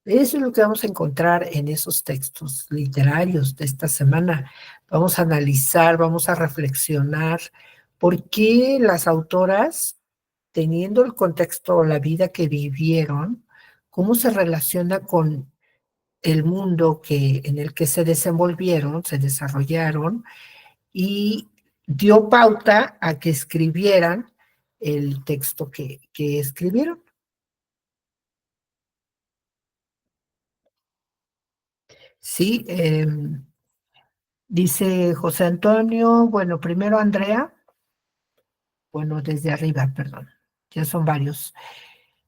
Eso es lo que vamos a encontrar en esos textos literarios de esta semana. Vamos a analizar, vamos a reflexionar por qué las autoras, teniendo el contexto, la vida que vivieron, cómo se relaciona con el mundo en el que se desenvolvieron, se desarrollaron y dio pauta a que escribieran el texto que escribieron. Sí, dice José Antonio, bueno, primero Andrea, bueno, desde arriba, perdón, ya son varios.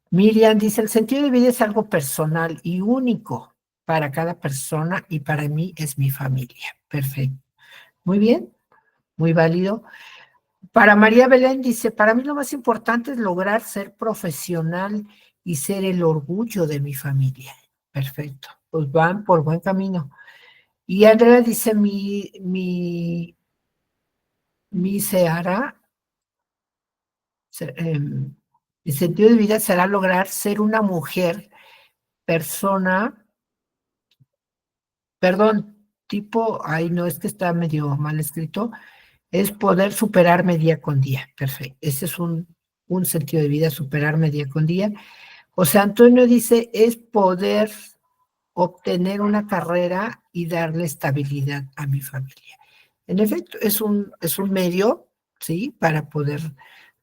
Miriam dice, el sentido de vida es algo personal y único para cada persona y para mí es mi familia. Perfecto. Muy bien, muy válido. Para María Belén dice, para mí lo más importante es lograr ser profesional y ser el orgullo de mi familia. Perfecto, pues van por buen camino. Y Andrea dice, mi Seara, el sentido de vida será lograr ser una mujer, persona, perdón, tipo, ay, no, es que está medio mal escrito, es poder superarme día con día. Perfecto, ese es un sentido de vida, superarme día con día. José Antonio dice, es poder obtener una carrera y darle estabilidad a mi familia. En efecto, es un medio, ¿sí? Para poder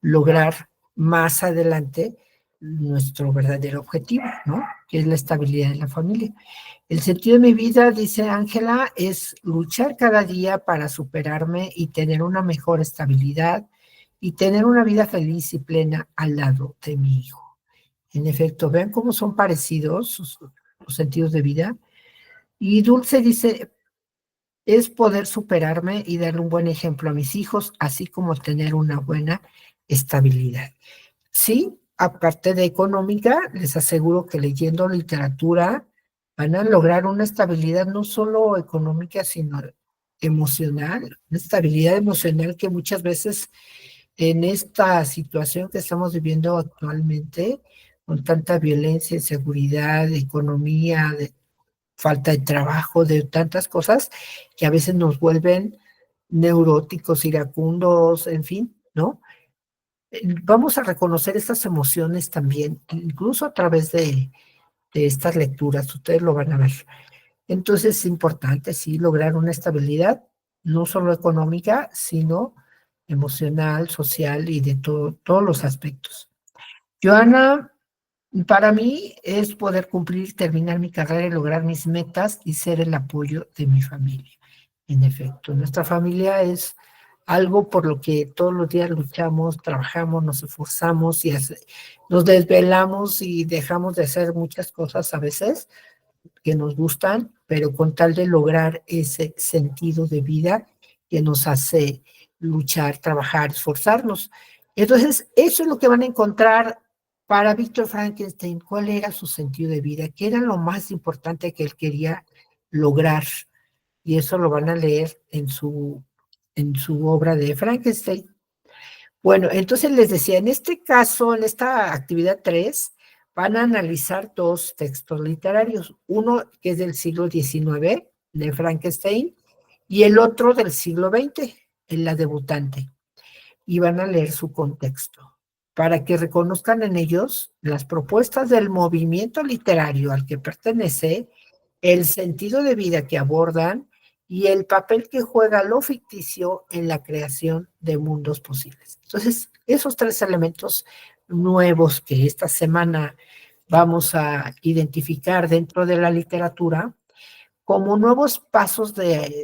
lograr más adelante nuestro verdadero objetivo, ¿no? Que es la estabilidad de la familia. El sentido de mi vida, dice Ángela, es luchar cada día para superarme y tener una mejor estabilidad y tener una vida feliz y plena al lado de mi hijo. En efecto, vean cómo son parecidos sus sentidos de vida. Y Dulce dice, es poder superarme y darle un buen ejemplo a mis hijos, así como tener una buena estabilidad. Sí, aparte de económica, les aseguro que leyendo literatura van a lograr una estabilidad no solo económica, sino emocional, una estabilidad emocional que muchas veces en esta situación que estamos viviendo actualmente, con tanta violencia, inseguridad, economía, de falta de trabajo, de tantas cosas que a veces nos vuelven neuróticos, iracundos, en fin, ¿no? Vamos a reconocer estas emociones también, incluso a través de estas lecturas, ustedes lo van a ver. Entonces es importante, sí, lograr una estabilidad, no solo económica, sino emocional, social y de todos los aspectos. Joana, para mí es poder cumplir, terminar mi carrera y lograr mis metas y ser el apoyo de mi familia. En efecto, nuestra familia es algo por lo que todos los días luchamos, trabajamos, nos esforzamos y nos desvelamos y dejamos de hacer muchas cosas a veces que nos gustan, pero con tal de lograr ese sentido de vida que nos hace luchar, trabajar, esforzarnos. Entonces, eso es lo que van a encontrar para Víctor Frankenstein. ¿Cuál era su sentido de vida? ¿Qué era lo más importante que él quería lograr? Y eso lo van a leer en su obra de Frankenstein. Bueno, entonces les decía, en este caso, en esta actividad 3, van a analizar dos textos literarios, uno que es del siglo XIX, de Frankenstein, y el otro del siglo XX, en La debutante, y van a leer su contexto, para que reconozcan en ellos las propuestas del movimiento literario al que pertenece, el sentido de vida que abordan y el papel que juega lo ficticio en la creación de mundos posibles. Entonces, esos tres elementos nuevos que esta semana vamos a identificar dentro de la literatura como nuevos pasos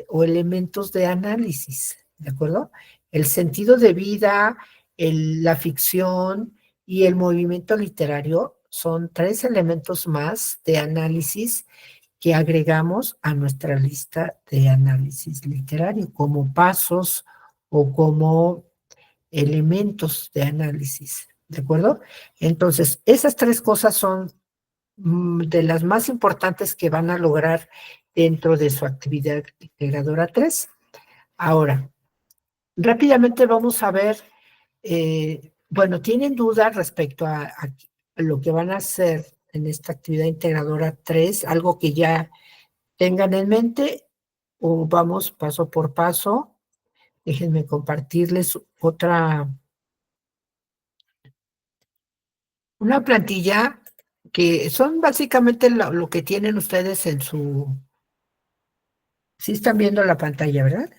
o elementos de análisis, ¿de acuerdo? El sentido de vida, la ficción y el movimiento literario son tres elementos más de análisis que agregamos a nuestra lista de análisis literario como pasos o como elementos de análisis, ¿de acuerdo? Entonces, esas tres cosas son de las más importantes que van a lograr dentro de su actividad integradora 3. Ahora, rápidamente vamos a ver, bueno, ¿tienen dudas respecto a lo que van a hacer en esta actividad integradora 3? ¿Algo que ya tengan en mente o vamos paso por paso? Déjenme compartirles una plantilla que son básicamente lo que tienen ustedes en su. Sí están viendo la pantalla, ¿verdad?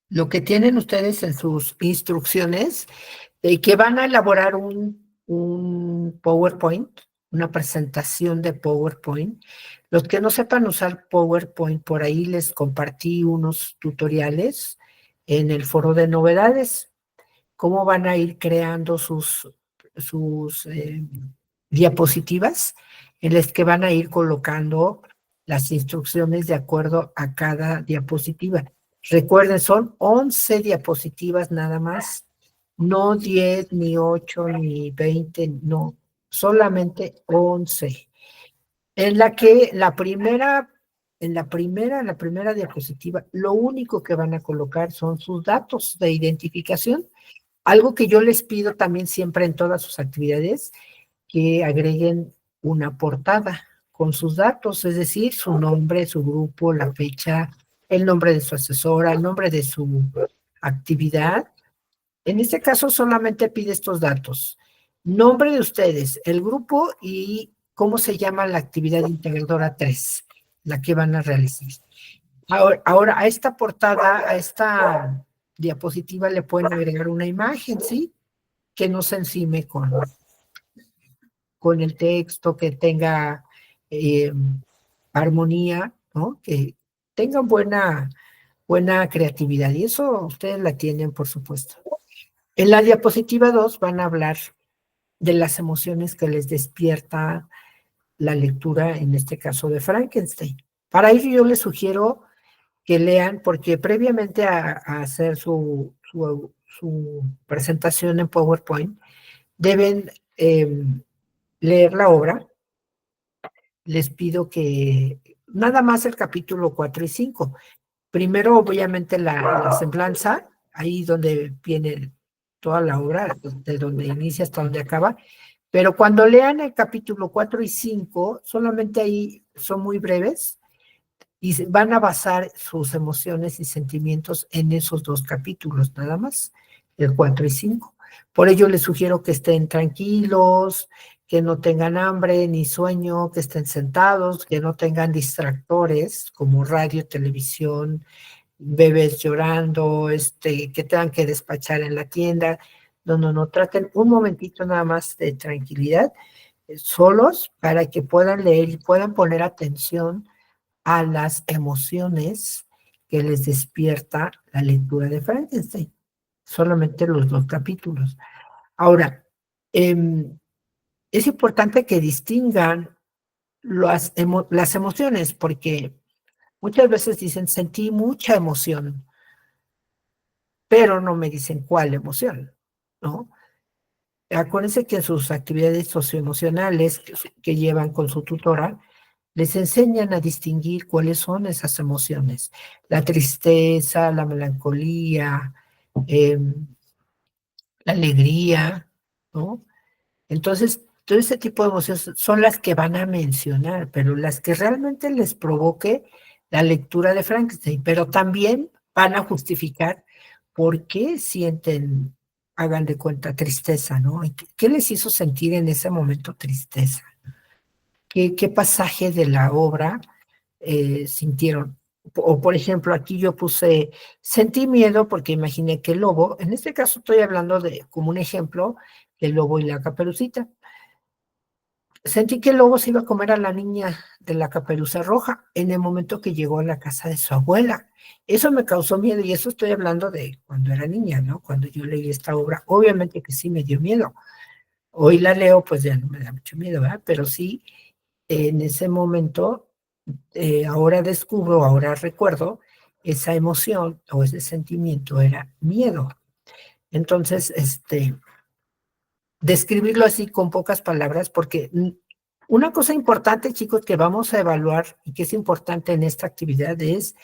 Lo que tienen ustedes en sus instrucciones, que van a elaborar un PowerPoint, una presentación de PowerPoint. Los que no sepan usar PowerPoint, por ahí les compartí unos tutoriales en el foro de novedades, cómo van a ir creando sus diapositivas en las que van a ir colocando las instrucciones de acuerdo a cada diapositiva. Recuerden, son 11 diapositivas nada más, no 10, ni 8, ni 20, no, solamente 11. En la que en la primera diapositiva, lo único que van a colocar son sus datos de identificación. Algo que yo les pido también siempre en todas sus actividades, que agreguen una portada con sus datos, es decir, su nombre, su grupo, la fecha, el nombre de su asesora, el nombre de su actividad. En este caso solamente pide estos datos. Nombre de ustedes, el grupo y cómo se llama la actividad integradora 3, la que van a realizar. Ahora, a esta portada, a esta diapositiva le pueden agregar una imagen, ¿sí? Que no se encime con el texto, que tenga eh, armonía, ¿no? Que tengan buena creatividad. Y eso ustedes la tienen, por supuesto. En la diapositiva 2 van a hablar de las emociones que les despierta la lectura, en este caso de Frankenstein. Para ello yo les sugiero que lean, porque previamente a hacer su presentación en PowerPoint, deben leer la obra. Les pido que nada más el capítulo 4 y 5. Primero, obviamente, la semblanza, ahí donde viene toda la obra, de donde inicia hasta donde acaba, Pero cuando lean el capítulo 4 y 5, solamente ahí son muy breves y van a basar sus emociones y sentimientos en esos dos capítulos, nada más, el 4 y 5. Por ello les sugiero que estén tranquilos, que no tengan hambre ni sueño, que estén sentados, que no tengan distractores como radio, televisión, bebés llorando, que tengan que despachar en la tienda. No, no, no, traten un momentito nada más de tranquilidad, solos, para que puedan leer y puedan poner atención a las emociones que les despierta la lectura de Frankenstein. Solamente los dos capítulos. Ahora, es importante que distingan las emociones, porque muchas veces dicen, sentí mucha emoción, pero no me dicen cuál emoción, ¿no? Acuérdense que sus actividades socioemocionales que llevan con su tutora les enseñan a distinguir cuáles son esas emociones. La tristeza, la melancolía, eh, la alegría, ¿no? Entonces, todo ese tipo de emociones son las que van a mencionar, pero las que realmente les provoque la lectura de Frankenstein, pero también van a justificar por qué sienten, hagan de cuenta, tristeza, ¿no? ¿Qué les hizo sentir en ese momento tristeza? ¿Qué pasaje de la obra sintieron? O por ejemplo, aquí yo puse, sentí miedo porque imaginé que el lobo, en este caso estoy hablando de, como un ejemplo, el lobo y la caperucita. Sentí que el lobo se iba a comer a la niña de la caperuza roja en el momento que llegó a la casa de su abuela. Eso me causó miedo y eso estoy hablando de cuando era niña, ¿no? Cuando yo leí esta obra, obviamente que sí me dio miedo. Hoy la leo, pues ya no me da mucho miedo, ¿verdad? Pero sí, en ese momento, ahora descubro, ahora recuerdo, esa emoción o ese sentimiento era miedo. Entonces, describirlo así con pocas palabras, porque una cosa importante, chicos, que vamos a evaluar y que es importante en esta actividad es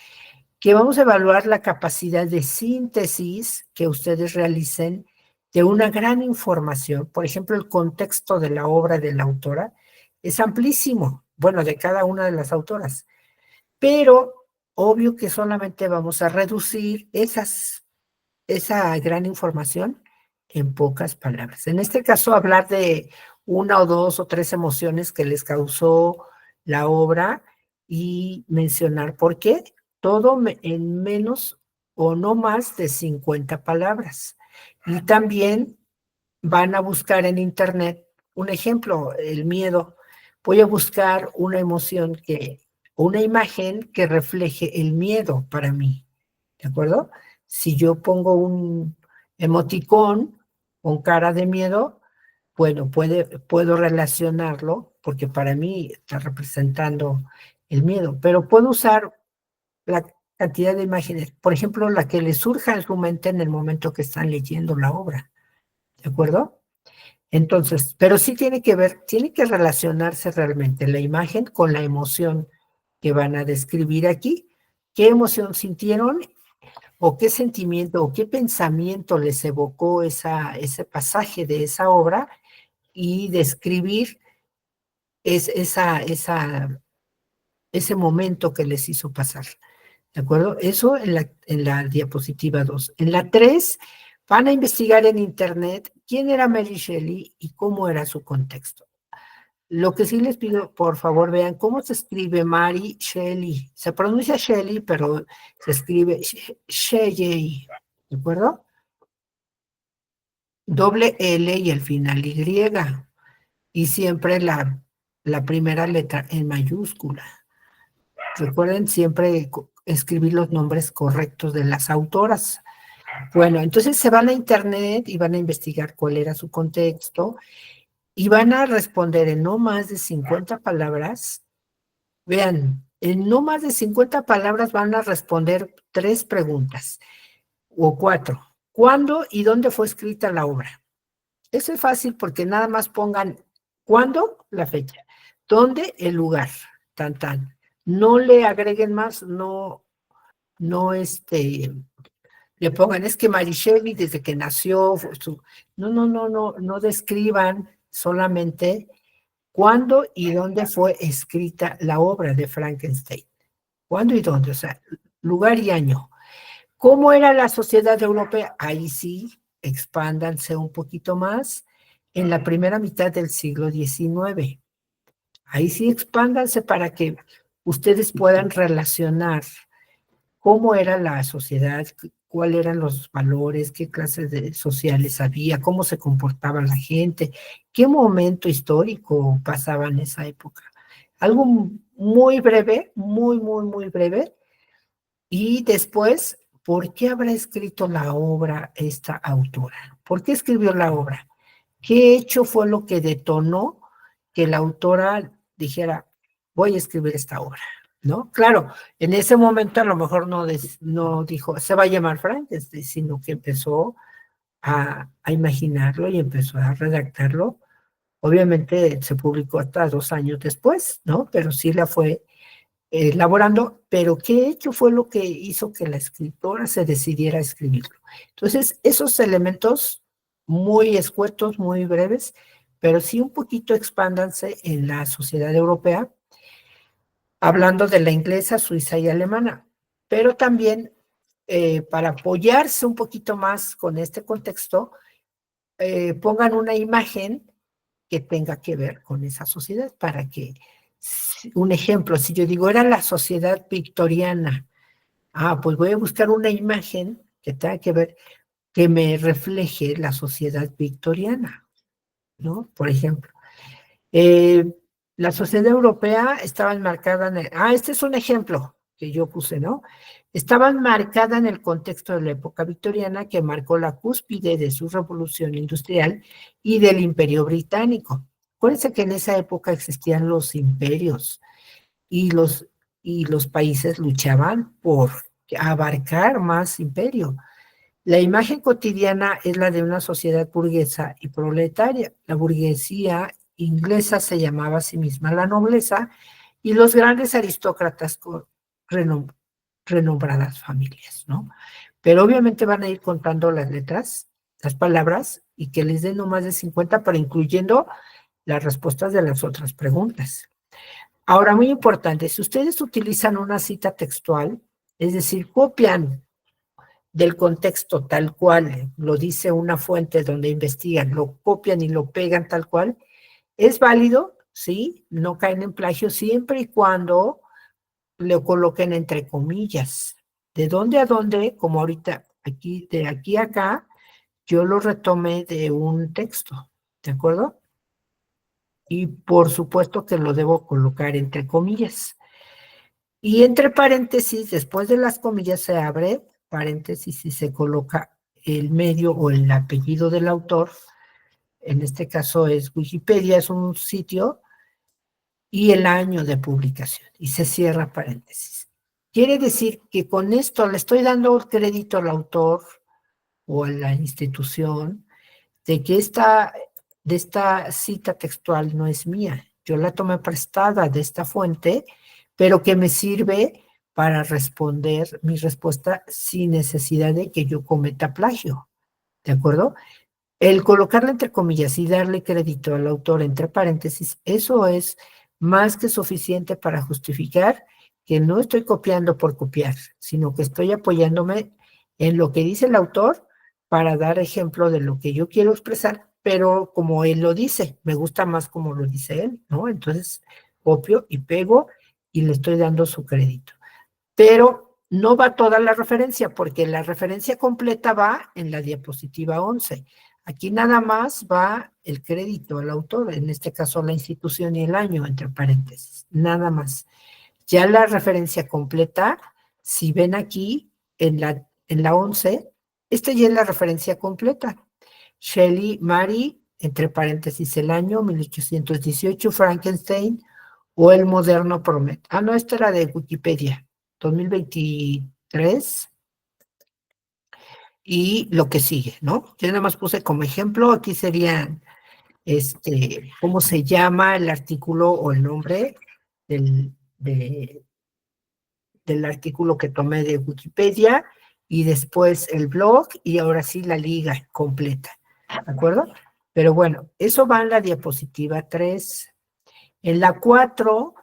que vamos a evaluar la capacidad de síntesis que ustedes realicen de una gran información. Por ejemplo, el contexto de la obra de la autora es amplísimo, bueno, de cada una de las autoras, pero obvio que solamente vamos a reducir esa gran información en pocas palabras. En este caso, hablar de una o dos o tres emociones que les causó la obra y mencionar por qué, todo en menos o no más de 50 palabras. Y también van a buscar en internet un ejemplo, el miedo. Voy a buscar una emoción una imagen que refleje el miedo para mí. ¿De acuerdo? Si yo pongo un emoticón con cara de miedo, bueno, puedo relacionarlo porque para mí está representando el miedo, pero puedo usar la cantidad de imágenes, por ejemplo, la que les surja en su mente en el momento que están leyendo la obra, ¿de acuerdo? Entonces, pero sí tiene que relacionarse realmente la imagen con la emoción que van a describir aquí. ¿Qué emoción sintieron o qué sentimiento o qué pensamiento les evocó ese pasaje de esa obra y describir ese momento que les hizo pasar? ¿De acuerdo? Eso en la diapositiva 2. En la 3 van a investigar en internet quién era Mary Shelley y cómo era su contexto. Lo que sí les pido, por favor, vean cómo se escribe Mary Shelley. Se pronuncia Shelley, pero se escribe Shelley, ¿de acuerdo? Doble L y el final Y. Y siempre la primera letra en mayúscula. Recuerden siempre escribir los nombres correctos de las autoras. Bueno, entonces se van a internet y van a investigar cuál era su contexto y van a responder en no más de 50 palabras. Vean, en no más de 50 palabras van a responder 3 preguntas o 4. ¿Cuándo y dónde fue escrita la obra? Eso es fácil porque nada más pongan cuándo, la fecha, dónde, el lugar, tan tan. No le agreguen más, no le pongan, es que Mary Shelley desde que nació, no describan solamente cuándo y dónde fue escrita la obra de Frankenstein. ¿Cuándo y dónde? O sea, lugar y año. ¿Cómo era la sociedad europea? Ahí sí, expándanse un poquito más. En la primera mitad del siglo XIX. Ahí sí, expándanse para que ustedes puedan relacionar cómo era la sociedad, cuáles eran los valores, qué clases de sociales había, cómo se comportaba la gente, qué momento histórico pasaba en esa época. Algo muy breve, muy breve. Y después, ¿por qué habrá escrito la obra esta autora? ¿Por qué escribió la obra? ¿Qué hecho fue lo que detonó que la autora dijera, voy a escribir esta obra? ¿No? Claro, en ese momento a lo mejor no dijo, se va a llamar Frankenstein, sino que empezó a imaginarlo y empezó a redactarlo. Obviamente se publicó hasta 2 años después, ¿no? Pero sí la fue elaborando, pero ¿qué hecho fue lo que hizo que la escritora se decidiera a escribirlo? Entonces, esos elementos muy escuetos, muy breves, pero sí un poquito expándanse en la sociedad europea, hablando de la inglesa, suiza y alemana, pero también para apoyarse un poquito más con este contexto, pongan una imagen que tenga que ver con esa sociedad, para que, un ejemplo, si yo digo, era la sociedad victoriana, pues voy a buscar una imagen que tenga que ver, que me refleje la sociedad victoriana, ¿no? Por ejemplo, eh, la sociedad europea estaba enmarcada este es un ejemplo que yo puse, ¿no? Estaba enmarcada en el contexto de la época victoriana que marcó la cúspide de su revolución industrial y del imperio británico. Acuérdense que en esa época existían los imperios y los países luchaban por abarcar más imperio. La imagen cotidiana es la de una sociedad burguesa y proletaria. La burguesía inglesa se llamaba a sí misma la nobleza y los grandes aristócratas con renom renombradas familias, ¿no? Pero obviamente van a ir contando las letras, las palabras, y que les den no más de 50, pero incluyendo las respuestas de las otras preguntas. Ahora, muy importante, si ustedes utilizan una cita textual, es decir, copian del contexto tal cual lo dice una fuente donde investigan, lo copian y lo pegan tal cual, es válido, sí, no caen en plagio siempre y cuando lo coloquen entre comillas. ¿De dónde a dónde? Como ahorita, aquí, de aquí a acá, yo lo retomé de un texto, ¿de acuerdo? Y por supuesto que lo debo colocar entre comillas. Y entre paréntesis, después de las comillas se abre paréntesis y se coloca el medio o el apellido del autor. En este caso es Wikipedia, es un sitio, y el año de publicación. Y se cierra paréntesis. Quiere decir que con esto le estoy dando el crédito al autor o a la institución de que de esta cita textual no es mía. Yo la tomé prestada de esta fuente, pero que me sirve para responder mi respuesta sin necesidad de que yo cometa plagio. ¿De acuerdo? El colocarle entre comillas y darle crédito al autor entre paréntesis, eso es más que suficiente para justificar que no estoy copiando por copiar, sino que estoy apoyándome en lo que dice el autor para dar ejemplo de lo que yo quiero expresar, pero como él lo dice, me gusta más como lo dice él, ¿no? Entonces copio y pego y le estoy dando su crédito. Pero no va toda la referencia, porque la referencia completa va en la diapositiva 11. Aquí nada más va el crédito al autor, en este caso la institución y el año, entre paréntesis, nada más. Ya la referencia completa, si ven aquí en la 11, esta ya es la referencia completa. Shelley, Mary, entre paréntesis el año, 1818, Frankenstein o el moderno Promet. No, esta era de Wikipedia, 2023 y lo que sigue, ¿no? Yo nada más puse como ejemplo, aquí serían, cómo se llama el artículo o el nombre del, del artículo que tomé de Wikipedia y después el blog y ahora sí la liga completa, ¿de acuerdo? Pero bueno, eso va en la diapositiva 3. En la 4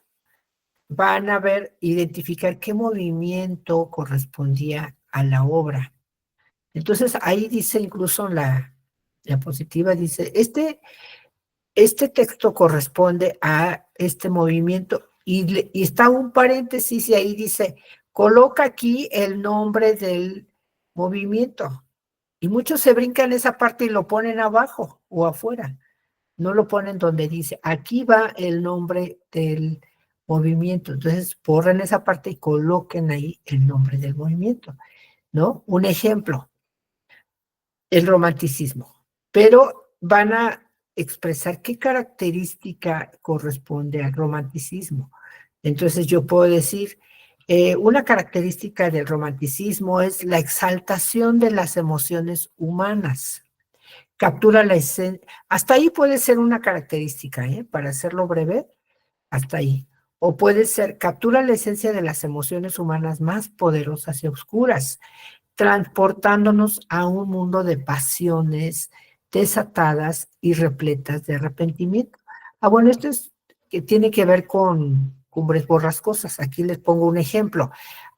van a ver, identificar qué movimiento correspondía a la obra. Entonces, ahí dice, incluso en la diapositiva, dice, este texto corresponde a este movimiento, y está un paréntesis, y ahí dice, coloca aquí el nombre del movimiento. Y muchos se brincan esa parte y lo ponen abajo o afuera. No lo ponen donde dice, aquí va el nombre del movimiento. Entonces, borren esa parte y coloquen ahí el nombre del movimiento, ¿no? Un ejemplo, el romanticismo. Pero van a expresar qué característica corresponde al romanticismo. Entonces, yo puedo decir, una característica del romanticismo es la exaltación de las emociones humanas. Captura la esencia. Hasta ahí puede ser una característica, para hacerlo breve, hasta ahí. O puede ser, captura la esencia de las emociones humanas más poderosas y oscuras, transportándonos a un mundo de pasiones desatadas y repletas de arrepentimiento. Bueno, esto es que tiene que ver con Cumbres Borrascosas. Aquí les pongo un ejemplo.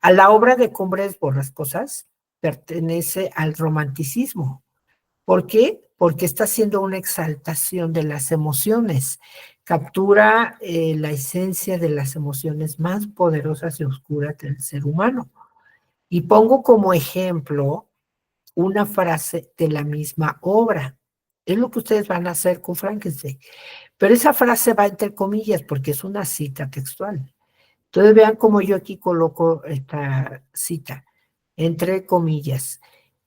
A la obra de Cumbres Borrascosas pertenece al romanticismo. ¿Por qué? Porque está haciendo una exaltación de las emociones. Captura la esencia de las emociones más poderosas y oscuras del ser humano. Y pongo como ejemplo una frase de la misma obra. Es lo que ustedes van a hacer con Frankenstein. Pero esa frase va entre comillas porque es una cita textual. Entonces vean cómo yo aquí coloco esta cita, entre comillas.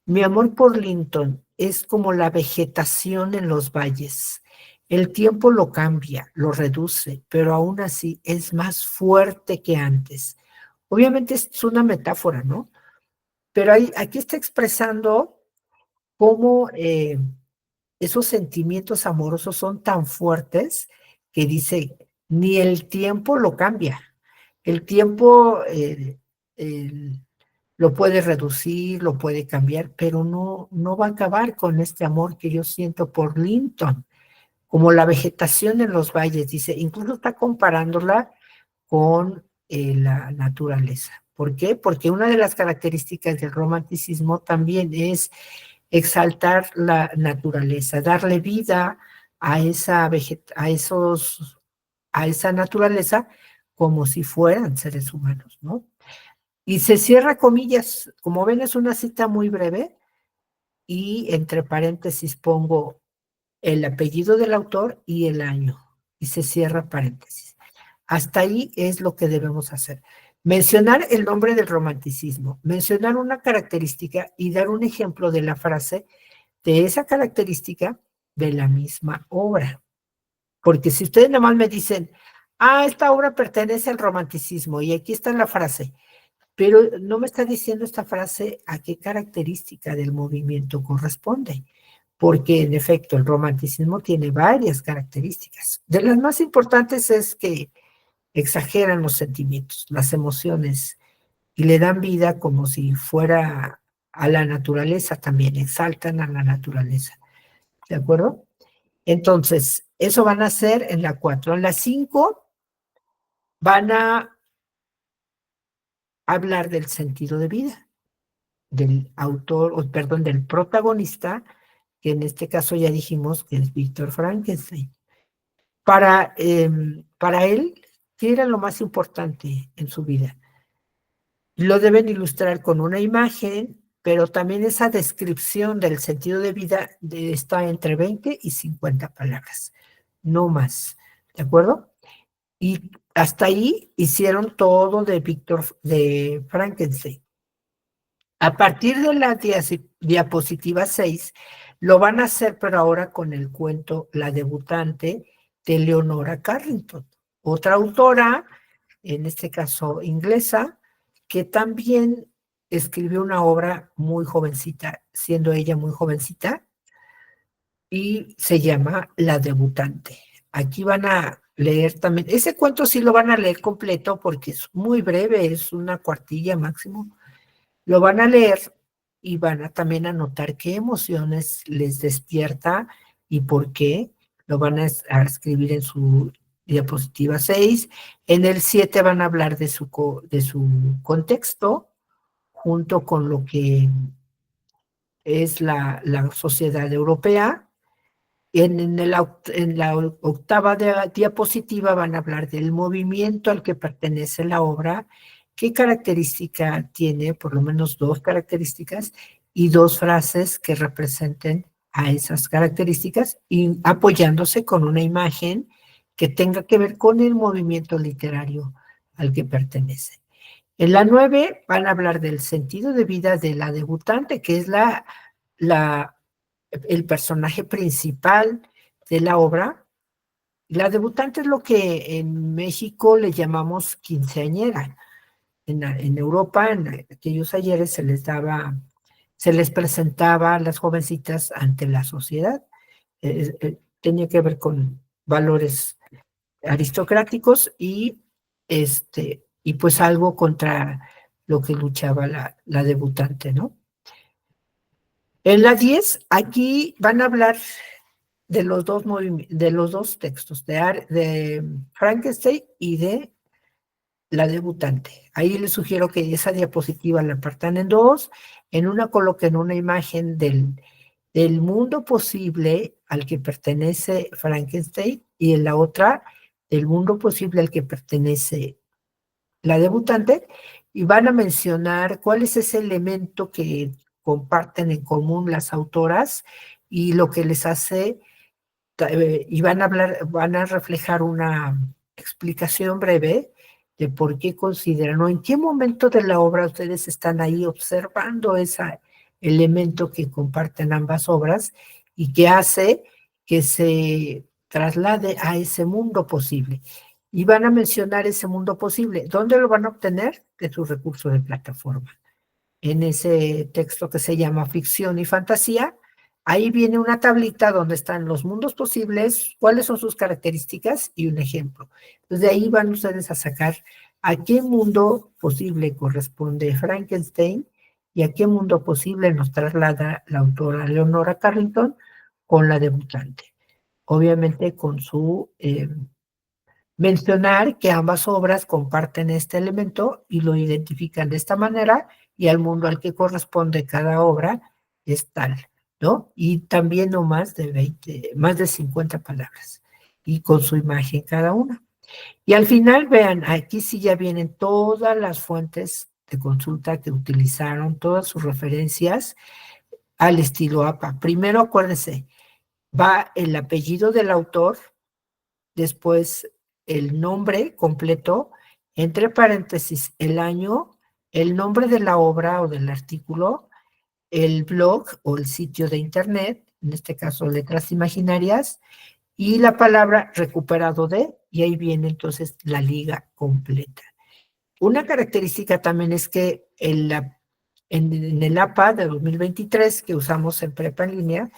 Mi amor por Linton es como la vegetación en los valles. El tiempo lo cambia, lo reduce, pero aún así es más fuerte que antes. Obviamente es una metáfora, ¿no? Pero aquí está expresando cómo esos sentimientos amorosos son tan fuertes que dice, ni el tiempo lo cambia. El tiempo lo puede reducir, lo puede cambiar, pero no va a acabar con este amor que yo siento por Linton, como la vegetación en los valles, dice, incluso está comparándola con la naturaleza. ¿Por qué? Porque una de las características del romanticismo también es exaltar la naturaleza, darle vida a a esa naturaleza como si fueran seres humanos, ¿no? Y se cierra comillas, como ven es una cita muy breve, y entre paréntesis pongo el apellido del autor y el año, y se cierra paréntesis. Hasta ahí es lo que debemos hacer. Mencionar el nombre del romanticismo, mencionar una característica y dar un ejemplo de la frase de esa característica de la misma obra. Porque si ustedes nada más me dicen, esta obra pertenece al romanticismo y aquí está la frase, pero no me está diciendo esta frase a qué característica del movimiento corresponde, porque en efecto el romanticismo tiene varias características. De las más importantes es que exageran los sentimientos, las emociones, y le dan vida como si fuera a la naturaleza también, exaltan a la naturaleza. ¿De acuerdo? Entonces, eso van a hacer en la 4. En la 5 van a hablar del sentido de vida del autor, o perdón, del protagonista, que en este caso ya dijimos que es Víctor Frankenstein. Para él, ¿qué era lo más importante en su vida? Lo deben ilustrar con una imagen, pero también esa descripción del sentido de vida está entre 20 y 50 palabras, no más, ¿de acuerdo? Y hasta ahí hicieron todo de Frankenstein. A partir de la diapositiva 6, lo van a hacer, pero ahora con el cuento La debutante de Leonora Carrington, otra autora, en este caso inglesa, que también escribió una obra muy jovencita, siendo ella muy jovencita, y se llama La debutante. Aquí van a leer también, ese cuento sí lo van a leer completo porque es muy breve, es una cuartilla máximo. Lo van a leer y van a también anotar qué emociones les despierta y por qué. Lo van a escribir en su diapositiva 6. En el 7 van a hablar de de su contexto, junto con lo que es la sociedad europea. En la octava diapositiva van a hablar del movimiento al que pertenece la obra, qué característica tiene, por lo menos dos características, y dos frases que representen a esas características, y apoyándose con una imagen que tenga que ver con el movimiento literario al que pertenece. En la 9 van a hablar del sentido de vida de la debutante, que es la el personaje principal de la obra. La debutante es lo que en México le llamamos quinceañera. En Europa, en aquellos ayeres, se les presentaba a las jovencitas ante la sociedad. Tenía que ver con valores aristocráticos y pues algo contra lo que luchaba la debutante, ¿no? En la 10 aquí van a hablar de los dos textos, de Frankenstein y de la debutante. Ahí les sugiero que esa diapositiva la partan en dos. En una coloquen una imagen del mundo posible al que pertenece Frankenstein y en la otra del mundo posible al que pertenece la debutante, y van a mencionar cuál es ese elemento que comparten en común las autoras y lo que les hace y van a reflejar una explicación breve de por qué consideran o en qué momento de la obra ustedes están ahí observando ese elemento que comparten ambas obras y que hace que se traslade a ese mundo posible. Y van a mencionar ese mundo posible. ¿Dónde lo van a obtener? De su recurso de plataforma. En ese texto que se llama Ficción y Fantasía, ahí viene una tablita donde están los mundos posibles, cuáles son sus características y un ejemplo. Entonces, de ahí van ustedes a sacar a qué mundo posible corresponde Frankenstein y a qué mundo posible nos traslada la autora Leonora Carrington con la debutante. Obviamente con su mencionar que ambas obras comparten este elemento y lo identifican de esta manera, y al mundo al que corresponde cada obra es tal, ¿no? Y también no más de 20, más de 50 palabras, y con su imagen cada una. Y al final, vean, aquí sí ya vienen todas las fuentes de consulta que utilizaron, todas sus referencias al estilo APA. Primero, acuérdense, va el apellido del autor, después el nombre completo, entre paréntesis el año, el nombre de la obra o del artículo, el blog o el sitio de internet, en este caso Letras Imaginarias, y la palabra recuperado de, y ahí viene entonces la liga completa. Una característica también es que en el APA de 2023 que usamos en Prepa en línea,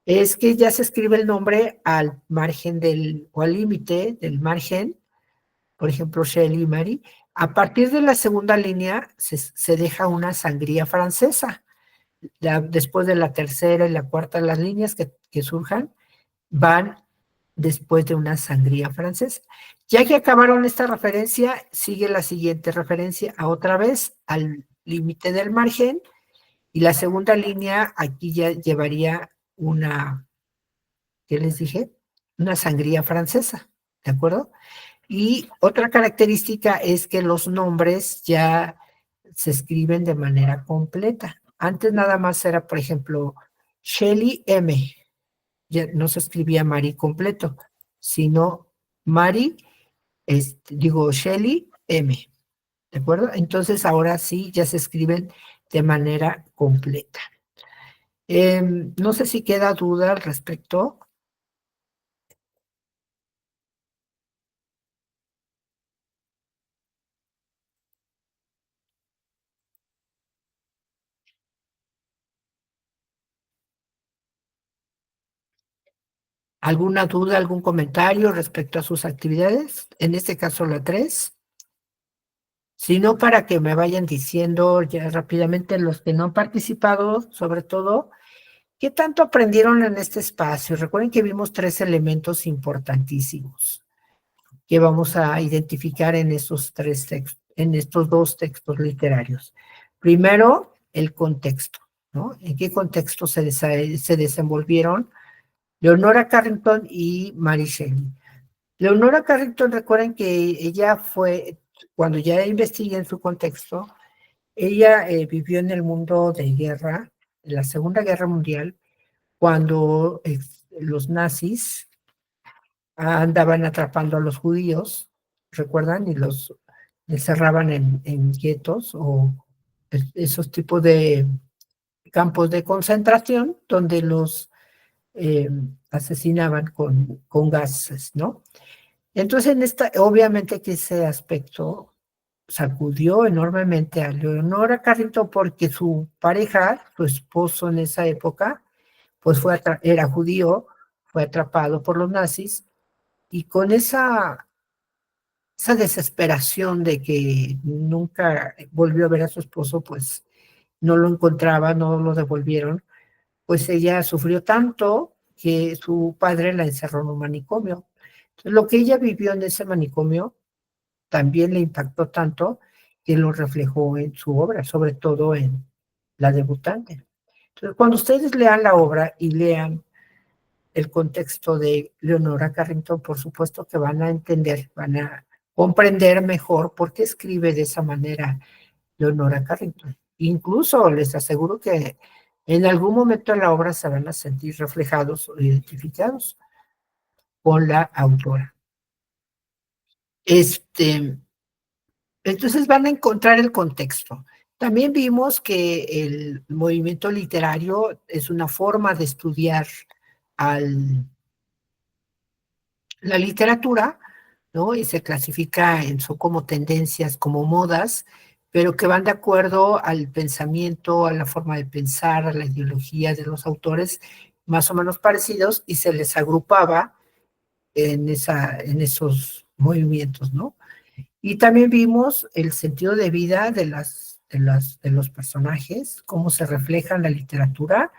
es que ya se escribe el nombre al margen o al límite del margen, por ejemplo, Shelley y Mary. A partir de la segunda línea se deja una sangría francesa. Después de la tercera y la cuarta, las líneas que surjan van después de una sangría francesa. Ya que acabaron esta referencia, sigue la siguiente referencia a otra vez al límite del margen, y la segunda línea aquí ya llevaría ¿qué les dije? Una sangría francesa, ¿de acuerdo? Y otra característica es que los nombres ya se escriben de manera completa. Antes nada más era, por ejemplo, Shelley M. Ya no se escribía Mari completo, sino Mari, Shelley M. ¿De acuerdo? Entonces ahora sí ya se escriben de manera completa. No sé si queda duda al respecto. ¿Alguna duda, algún comentario respecto a sus actividades? En este caso la 3. Si no, para que me vayan diciendo ya rápidamente los que no han participado, sobre todo, ¿Qué tanto aprendieron en este espacio? Recuerden que vimos 3 elementos importantísimos que vamos a identificar en en estos 2 textos literarios. Primero, el contexto, ¿no? ¿En qué contexto se desenvolvieron Leonora Carrington y Mary Shelley? Leonora Carrington, recuerden que ella fue, cuando ya investigué en su contexto, ella vivió en el mundo de guerra, en la Segunda Guerra Mundial, cuando los nazis andaban atrapando a los judíos, ¿recuerdan? Y los encerraban en guetos o esos tipos de campos de concentración donde los asesinaban con gases, ¿no? Entonces, obviamente que ese aspecto sacudió enormemente a Leonora Carrington porque su pareja, su esposo en esa época, pues era judío, fue atrapado por los nazis y con esa desesperación de que nunca volvió a ver a su esposo, pues no lo encontraba, no lo devolvieron, pues ella sufrió tanto que su padre la encerró en un manicomio. Entonces, lo que ella vivió en ese manicomio también le impactó tanto que lo reflejó en su obra, sobre todo en La debutante. Entonces, cuando ustedes lean la obra y lean el contexto de Leonora Carrington, por supuesto que van a entender, van a comprender mejor por qué escribe de esa manera Leonora Carrington. Incluso les aseguro que en algún momento en la obra se van a sentir reflejados o identificados con la autora. Entonces van a encontrar el contexto. También vimos que el movimiento literario es una forma de estudiar al la literatura, ¿no? Y se clasifica son como tendencias, como modas, pero que van de acuerdo al pensamiento, a la forma de pensar, a la ideología de los autores, más o menos parecidos, y se les agrupaba en esos movimientos, ¿no? Y también vimos el sentido de vida de los personajes, cómo se refleja en la literatura,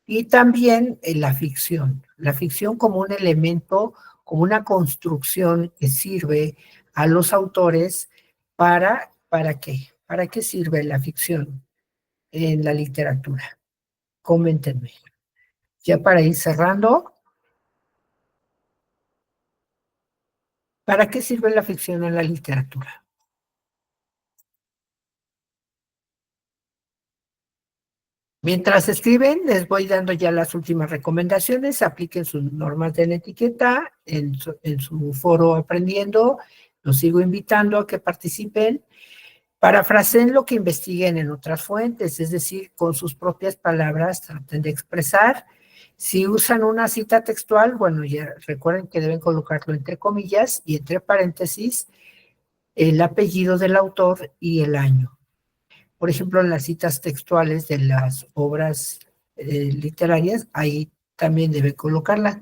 y también la ficción como un elemento, como una construcción que sirve a los autores ¿para qué? ¿Para qué sirve la ficción en la literatura? Coméntenme. Ya para ir cerrando, ¿para qué sirve la ficción en la literatura? Mientras escriben, les voy dando ya las últimas recomendaciones. Apliquen sus normas de la etiqueta en su foro aprendiendo. Los sigo invitando a que participen. Parafraseen lo que investiguen en otras fuentes, es decir, con sus propias palabras traten de expresar. Si usan una cita textual, bueno, ya recuerden que deben colocarlo entre comillas y entre paréntesis el apellido del autor y el año. Por ejemplo, en las citas textuales de las obras literarias, ahí también debe colocarla.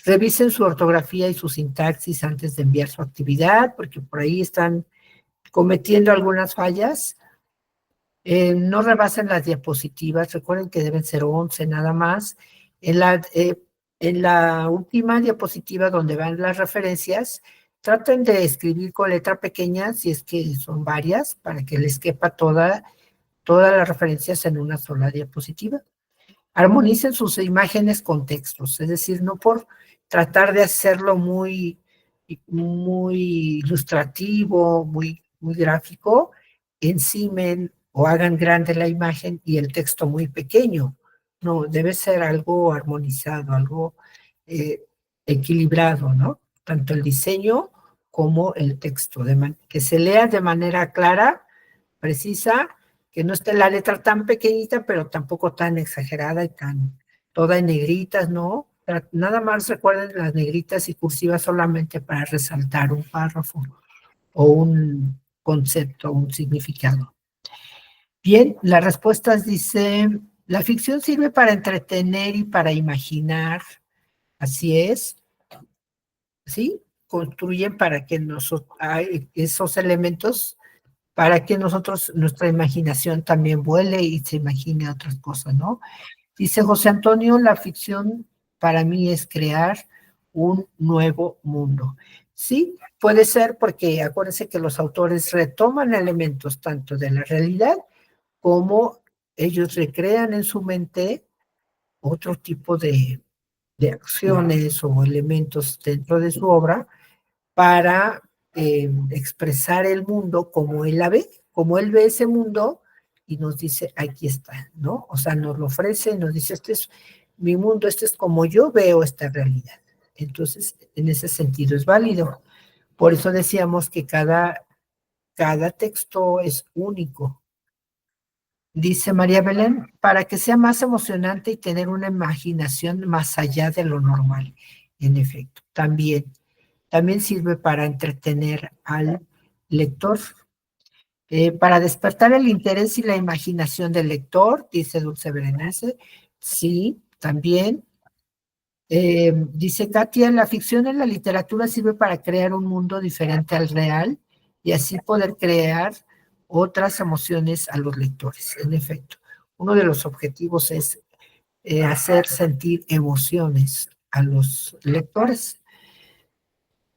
Revisen su ortografía y su sintaxis antes de enviar su actividad, porque por ahí están cometiendo algunas fallas. No rebasen las diapositivas, recuerden que deben ser 11 nada más. En la última diapositiva donde van las referencias, traten de escribir con letra pequeña, si es que son varias, para que les quepa todas las referencias en una sola diapositiva. Armonicen sus imágenes con textos, es decir, no por tratar de hacerlo muy ilustrativo, muy gráfico, encimen o hagan grande la imagen y el texto muy pequeño. No, debe ser algo armonizado, algo eh, equilibrado, ¿no? Tanto el diseño como el texto, que se lea de manera clara, precisa, que no esté la letra tan pequeñita, pero tampoco tan exagerada y tan toda en negritas, ¿no? Nada más recuerden las negritas y cursivas solamente para resaltar un párrafo o un concepto, un significado. Bien, las respuestas dice, la ficción sirve para entretener y para imaginar, así es, ¿sí? Construyen para que esos elementos para que nuestra imaginación también vuele y se imagine otras cosas, ¿no? Dice José Antonio, la ficción para mí es crear un nuevo mundo. Sí, puede ser porque acuérdense que los autores retoman elementos tanto de la realidad como ellos recrean en su mente otro tipo de acciones o elementos dentro de su obra para expresar el mundo como él la ve, como él ve ese mundo y nos dice, aquí está, ¿no? O sea, nos lo ofrece, nos dice, este es mi mundo, este es como yo veo esta realidad. Entonces, en ese sentido es válido. Por eso decíamos que cada texto es único. Dice María Belén, para que sea más emocionante y tener una imaginación más allá de lo normal. En efecto, también sirve para entretener al lector, para despertar el interés y la imaginación del lector, dice Dulce Berenice. Sí, también. Dice Katia, la ficción en la literatura sirve para crear un mundo diferente al real y así poder crear otras emociones a los lectores. En efecto, uno de los objetivos es hacer sentir emociones a los lectores.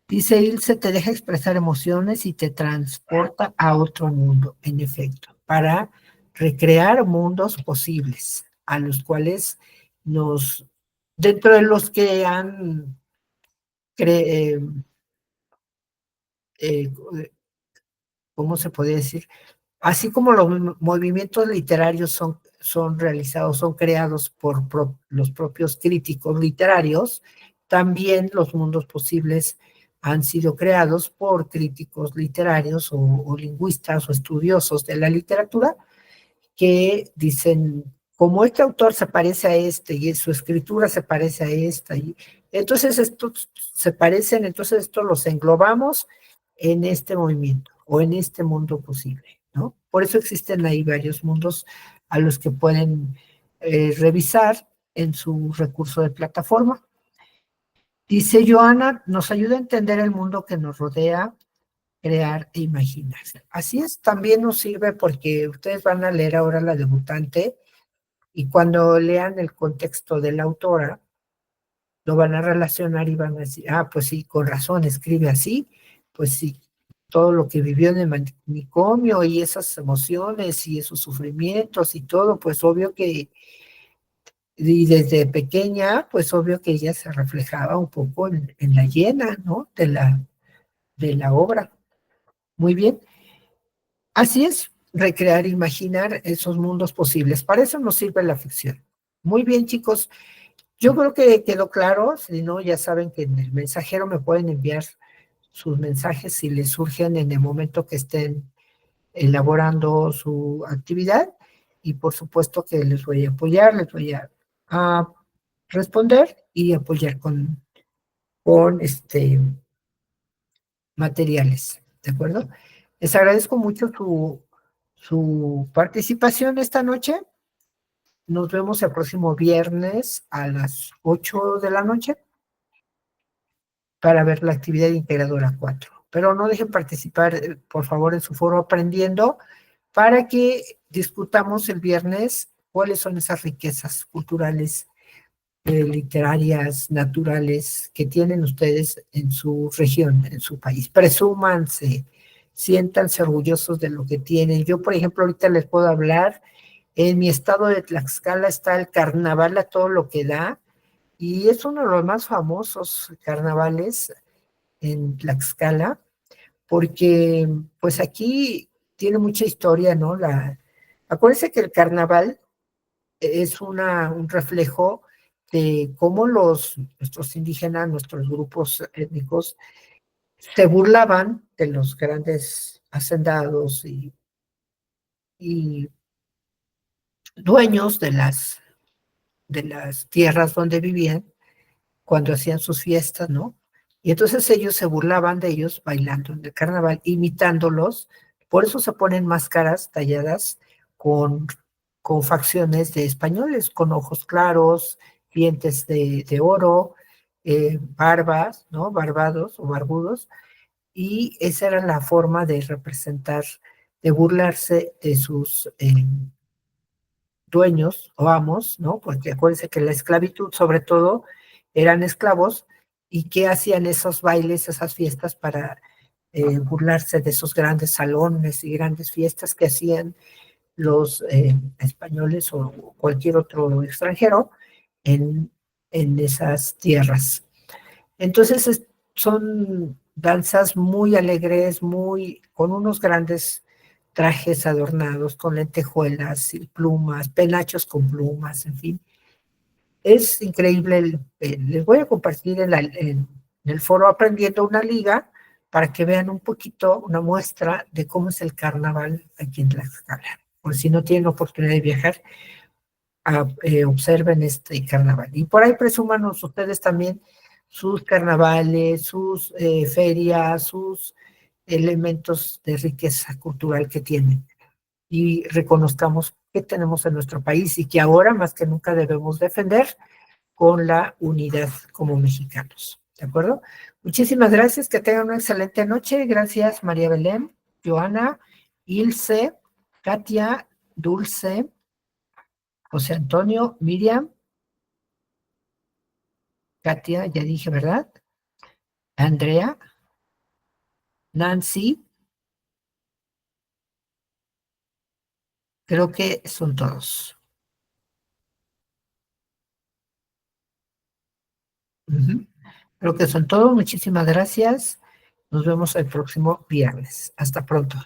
Dice Ilse, te deja expresar emociones y te transporta a otro mundo, en efecto, para recrear mundos posibles, a los cuales nos, dentro de los que han, cre, eh, ¿cómo se podría decir? Así como los movimientos literarios son realizados, son creados por los propios críticos literarios, también los mundos posibles han sido creados por críticos literarios o lingüistas o estudiosos de la literatura que dicen, como este autor se parece a este y su escritura se parece a esta, y entonces estos se parecen, entonces estos los englobamos en este movimiento o en este mundo posible, ¿no? Por eso existen ahí varios mundos a los que pueden revisar en su recurso de plataforma. Dice Joana, nos ayuda a entender el mundo que nos rodea, crear e imaginar. Así es, también nos sirve porque ustedes van a leer ahora La Debutante y cuando lean el contexto de la autora, lo van a relacionar y van a decir, ah, pues sí, con razón, escribe así, pues sí, todo lo que vivió en el manicomio y esas emociones y esos sufrimientos y todo, pues obvio que, y desde pequeña, pues obvio que ella se reflejaba un poco en la llena, ¿no? De la obra. Muy bien. Así es, recrear, imaginar esos mundos posibles. Para eso nos sirve la ficción. Muy bien, chicos. Yo creo que quedó claro. Si no, ya saben que en el mensajero me pueden enviar sus mensajes si les surgen en el momento que estén elaborando su actividad. Y por supuesto que les voy a apoyar, les voy a responder y apoyar con materiales. ¿De acuerdo? Les agradezco mucho su participación esta noche. Nos vemos el próximo viernes a las 8 de la noche para ver la actividad integradora 4. Pero no dejen participar, por favor, en su foro Aprendiendo para que discutamos el viernes cuáles son esas riquezas culturales, literarias, naturales que tienen ustedes en su región, en su país. Presúmanse, siéntanse orgullosos de lo que tienen. Yo, por ejemplo, ahorita les puedo hablar, en mi estado de Tlaxcala está el carnaval a todo lo que da, y es uno de los más famosos carnavales en Tlaxcala, porque pues aquí tiene mucha historia, ¿no? Acuérdense que el carnaval es un reflejo de cómo nuestros indígenas, nuestros grupos étnicos, se burlaban de los grandes hacendados y dueños de las tierras donde vivían cuando hacían sus fiestas, ¿no? Y entonces ellos se burlaban de ellos bailando en el carnaval, imitándolos. Por eso se ponen máscaras talladas con, con facciones de españoles, con ojos claros, dientes de oro, barbas, ¿no? Barbados o barbudos. Y esa era la forma de representar, de burlarse dueños o amos, ¿no? Porque acuérdense que la esclavitud, sobre todo, eran esclavos, y qué hacían esos bailes, esas fiestas para burlarse de esos grandes salones y grandes fiestas que hacían los españoles o cualquier otro extranjero en, en esas tierras. Entonces son danzas muy alegres, muy, con unos grandes trajes adornados, con lentejuelas y plumas, penachos con plumas, en fin. Es increíble. Les voy a compartir en el foro Aprendiendo una Liga para que vean un poquito, una muestra de cómo es el carnaval aquí en Tlaxcala. Por si no tienen oportunidad de viajar, observen este carnaval. Y por ahí presúmanos ustedes también sus carnavales, sus ferias, sus elementos de riqueza cultural que tienen. Y reconozcamos qué tenemos en nuestro país y que ahora más que nunca debemos defender con la unidad como mexicanos. ¿De acuerdo? Muchísimas gracias, que tengan una excelente noche. Gracias, María Belén, Joana, Ilse, Katia, Dulce, José Antonio, Miriam, Katia, ya dije, ¿verdad? Andrea, Nancy, creo que son todos. Ujú. Creo que son todos. Muchísimas gracias. Nos vemos el próximo viernes. Hasta pronto.